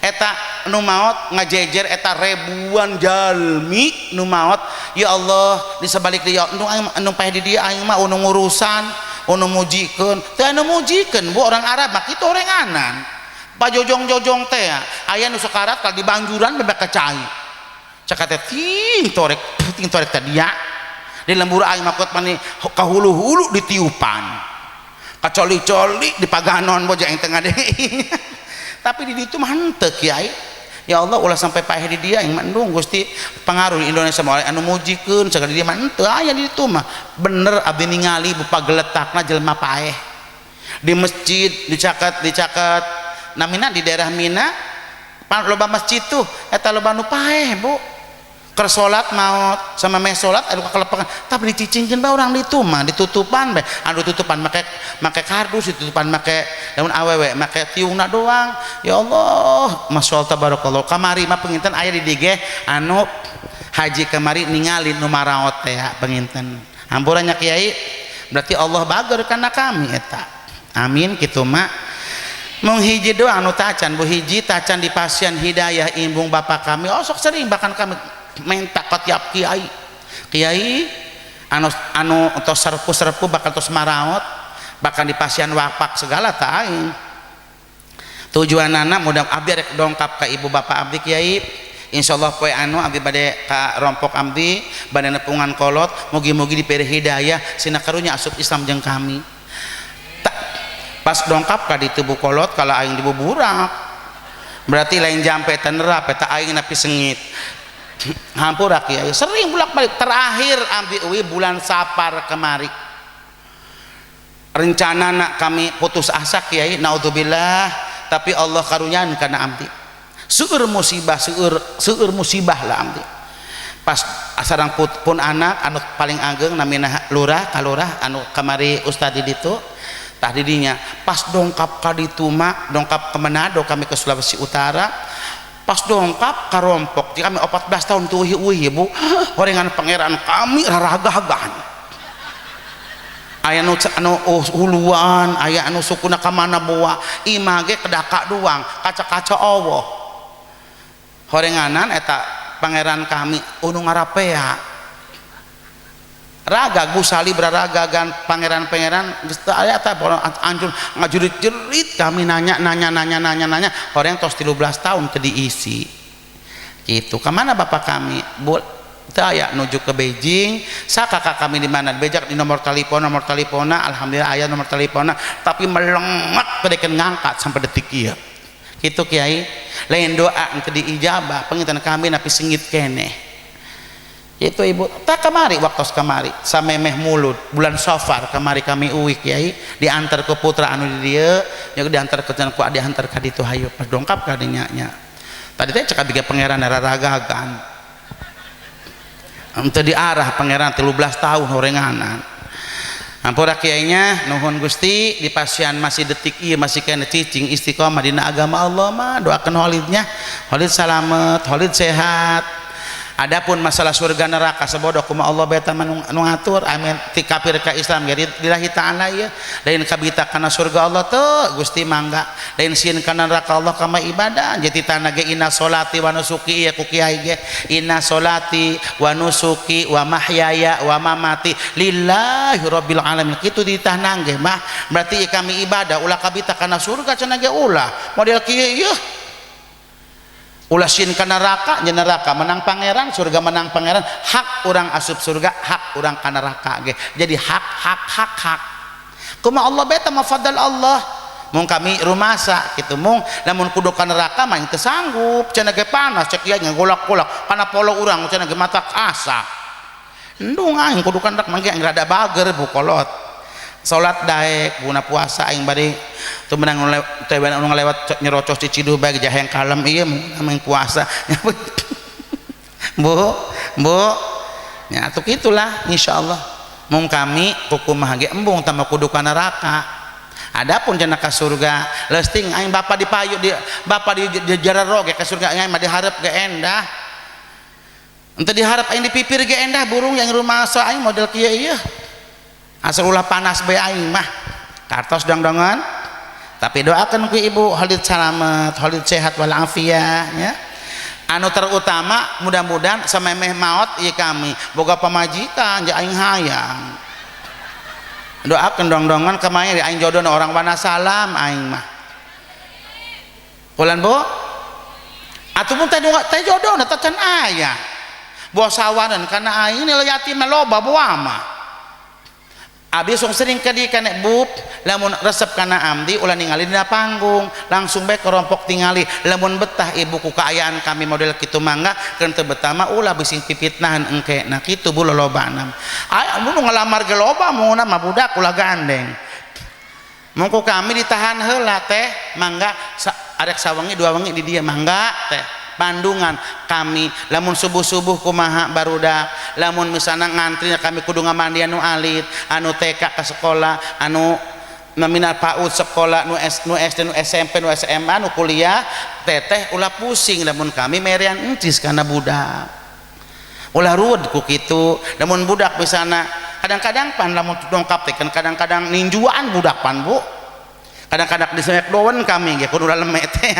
eta nu maot ngajejer eta ribuan jalmi nu maot ya Allah di sabalik dia nu paeh di dia aing mah unu ngurusan unu mujikeun teu anu mujikeun bu orang Arab mah kitu orenganan pajojong-jojong teh aya nu sakarat kal di banjuran bebek kacai cak teh ting torek teh dia di lembur aing makot mani kahulu-hulu ditiupan kacoli-coli di paganon boja yang tengah deh tapi di ditu mah henteu kiai ya Allah ulah sampai paeh di dia yang mandung Gusti pengaruh di Indonesia moal anu mujikeun sagala di dia mah henteu aya di ditu mah bener abdi ningali bupa geletakna jelema paeh di masjid dicaket namina di daerah Mina loba masjid tuh eta loba nu paeh bu keur salat maot sama meh salat anu kakalepakan tapi dicicingkeun bae urang ditu mah ditutupan bae anu tutupan make kardus ditutupan make daun awewe make tiungna doang ya Allah masyaallah tabarakallah kamari mah penginten aya di dige anu haji kamari ningali nu maraot teh penginten hampurannya kiai berarti Allah bager kana kami eta amin kitu mah mung hiji doang anu tacan bu hiji tacan di pasien hidayah imbung bapak kami sok sering bahkan kami minta ke tiap kiai anu atau serpu bakal terus maraot bahkan di pasien wapak segala tak aing tujuan anak mudah abdi rek dongkap ke ibu bapak abdi kiai insyaallah poe anu abdi bade ka rompok abdi bade nepungan kolot mugi-mugi dipere hidayah sina karunya asup Islam jeung kami pas dongkap ka di tubuh kolot kalau aing dibuburak berarti lain jampe teh nerap eta aing napi sengit hampura kiai sering bolak-balik. Terakhir abdi uwi bulan Sapar kemari rencana nak kami putus asa kiai, naudzubillah, tapi Allah karunian karena abdi seueur musibah, seueur musibah lah abdi. Pas sareng pun anak anu paling ageng namina lurah kalurah anu kamari ustad di ditu tah didinya pas dongkap ka ditu mah dongkap ke Manado kami ke Sulawesi Utara. Pas dongkap karompok kami 14 tahun tuh uhi bu horengan pangeran kami raragah-agahan aya anu huluan, aya anu sukuna ka mana bawa imah ge kedaka doang kaca-kaca Allah horenganan eta pangeran kami unu ngarapea raga gusali beraragagan pangeran-pangeran geus teu aya tah anjur ngajurit-jurit kami nanya horeng tos 13 tahun teu diisi kitu. Ka mana bapak kami teu aya nuju ke Beijing. Kakak kami di mana bejak di nomor telepona alhamdulillah aya nomor telepona tapi melengat kedekeun ngangkat sampai detik ieu kitu kiai. Lain doa teu diijabah penginten kami napi singit keneh itu ibu. Tak kamari waktu kamari samemeh mulut bulan Safar kamari kami uwi kiai diantar ke putra anu di dieu nya diantar ke ku diantar ka ditu hayu pas dongkap ka dinya nya tadi teh cek abdi pangeran raragagan untuk diarah pangeran 13 tahun horenganan. Ampura kiainya nuhun Gusti di pasian masih detik ieu masih kena cicing istiqomah dina agama Allah mah doakeun Holidnya Holid salamet Holid sehat. Adapun masalah surga neraka sebodoh kumaha Allah beta nu ngatur amin ti kafir ka Islam ge lillahi ta'ala ya lain kabita kana surga Allah teu Gusti mangga lain sieun kana neraka Allah kama ibadah jadi tanah ge inna solati wa nusuki ya ku kiai ge inna solati wa nusuki wa mahyaya wa mamati lillahi rabbil alamin kitu ditah ge mah berarti kami ibadah ulah kabita kana surga cenah ge ulah model kieu yeuh ulah sieun ka neraka nya neraka menang pangeran surga menang pangeran hak orang asup surga hak orang ka neraka ge jadi hak kumaha Allah beta mafadal Allah mung kami rumasa kitu mung lamun kudu ka neraka mah teu sanggup cenah ge panas cek ieu ngolak-golak kana polo urang cenah ge mata asa endung aing kudu ka neraka mangge rada bager bu kolot salat daek guna puasa aing bari teu menang teh anu ngalewat nyerocos di Ciduh bae jaheng kalem ieu mah puasa bu nya atuh kitulah insyaallah mung kami kukumaha ge embung tambah kudu ka neraka. Adapun cenah ka surga leusting aing bapa dipayu di bapa di jararo ge ka surga aing mah dihareup ge endah henteu diharap aing dipipir ge endah burung yang rumah asa aing model kieu ieu asal ulah panas bae aing mah kartos dangdangan tapi doakan ku ibu Holid salamet Holid sehat walafiat ya anu terutama mudah-mudahan samemeh maot ieu kami boga pamajikan jeung aing hayang doakeun dongdongan kamaya aing jodohna orang Wanasalam aing mah ulan bu atuh mun teh jodohna teh can aya bosawanan kana aing nilai yatim loba boa mah abdi song sering kadi kana bub lamun resep kana amdi ulah ningali dina panggung langsung bae kerompok tingali lamun betah ibu ku kaayaan kami model kitu mangga keun teu betah mah ulah bising pipitnahan engke nah kitu bu lolobana aya nu ngalamar ge loba munguna mah budak ulah gandeng mungku kami ditahan heula teh mangga arek sawengi dua wengi di dieu mangga teh Bandungan kami lamun subuh-subuh kumaha barudak lamun misalna ngantri kami kudu ngamandian nu alit anu TK ke sekolah anu nominal PAUD sekolah nu SD nu SMP nu SMA nu kuliah teteh ulah pusing lamun kami merean encis kana budak ulah ruwed ku kitu lamun budak misalna kadang-kadang pan lamun dongkap teh kadang-kadang ninjuan budak pan bu kadang-kadang disemek doan kami ge kudu lemet teh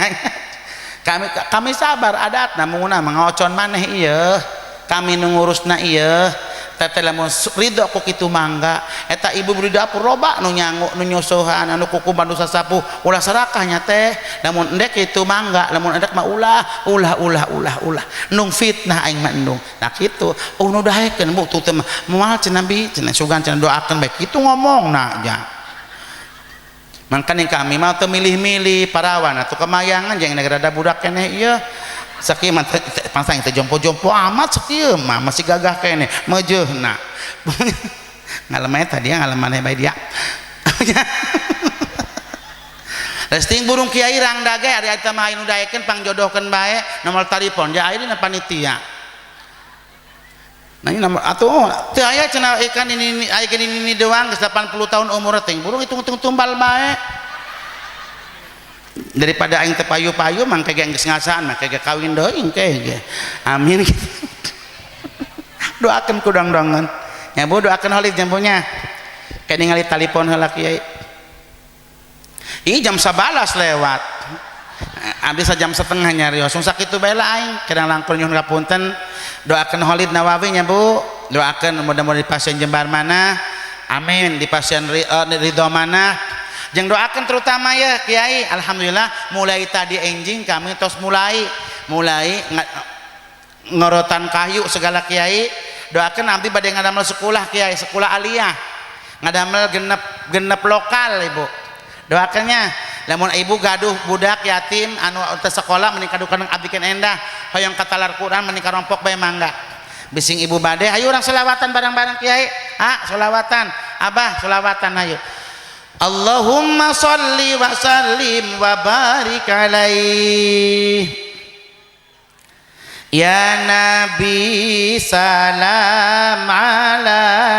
kami sabar adatna munguna mangocon maneh ieu kami nu ngurusna ieu teteh lamun ridho ku kitu mangga eta ibu beri dapur loba nu nyangu nu nyusuhan anu kukuban nu sasapuh ulah sarakahnya teh lamun endek kitu mangga lamun endek mah ulah nung fitnah aing mah endung nah kitu nu dahekeun bu tuh teh moal cenah bi cenah sugan cenah doakeun bae kitu ngomongna nya mangkana kami mah teu milih-milih parawan atuh kemayangan jeung negara budak keneh ieu sakieu mah pangsang teh jompo-jompo amat sakieu mah masih gagah kene mejeuna ngalaman tadi ngalaman bae dia resting burung kiai rang dage ari eta mah anu daekeun pangjodohkeun bae nomor telepon dia aya dina panitia nah ini nomor atuh teu aya cenah ikan ini aya ini doang geus 80 tahun umur teh burung hitung-hitung tumbal bae daripada aing teh payu-payu mangke geus ngasaan mah kege kawin deui engke amin doakeun ku dong-dongan nya bu doakeun Holid jampunya kayak ningali telepon heula kiai jam 11 lewat abis jam setengah nyari langsung sakitu bae lah aing kadang langkul nyuhun ngapunten doakeun Holid Nawawi nya bu doakeun mudah-mudahan di pasien Jembar mana amin di pasien ridho mana jeung doakeun terutama ya kiai alhamdulillah mulai tadi enjing kami tos mulai ngorotan kayu segala kiai doakeun abdi bade ngadamel sekolah kiai sekolah aliyah ngadamel genep lokal ibu doakannya lamun ibu gaduh budak yatim anu teu sekolah meuni kadukan abdi ken endah hoyong katalar Quran meuni karompok bae mangga bising ibu bade ayo urang selawatan bareng-bareng kiai selawatan abah selawatan ayo Allahumma sholli wa sallim wa barik alaihi ya nabi salam alaihi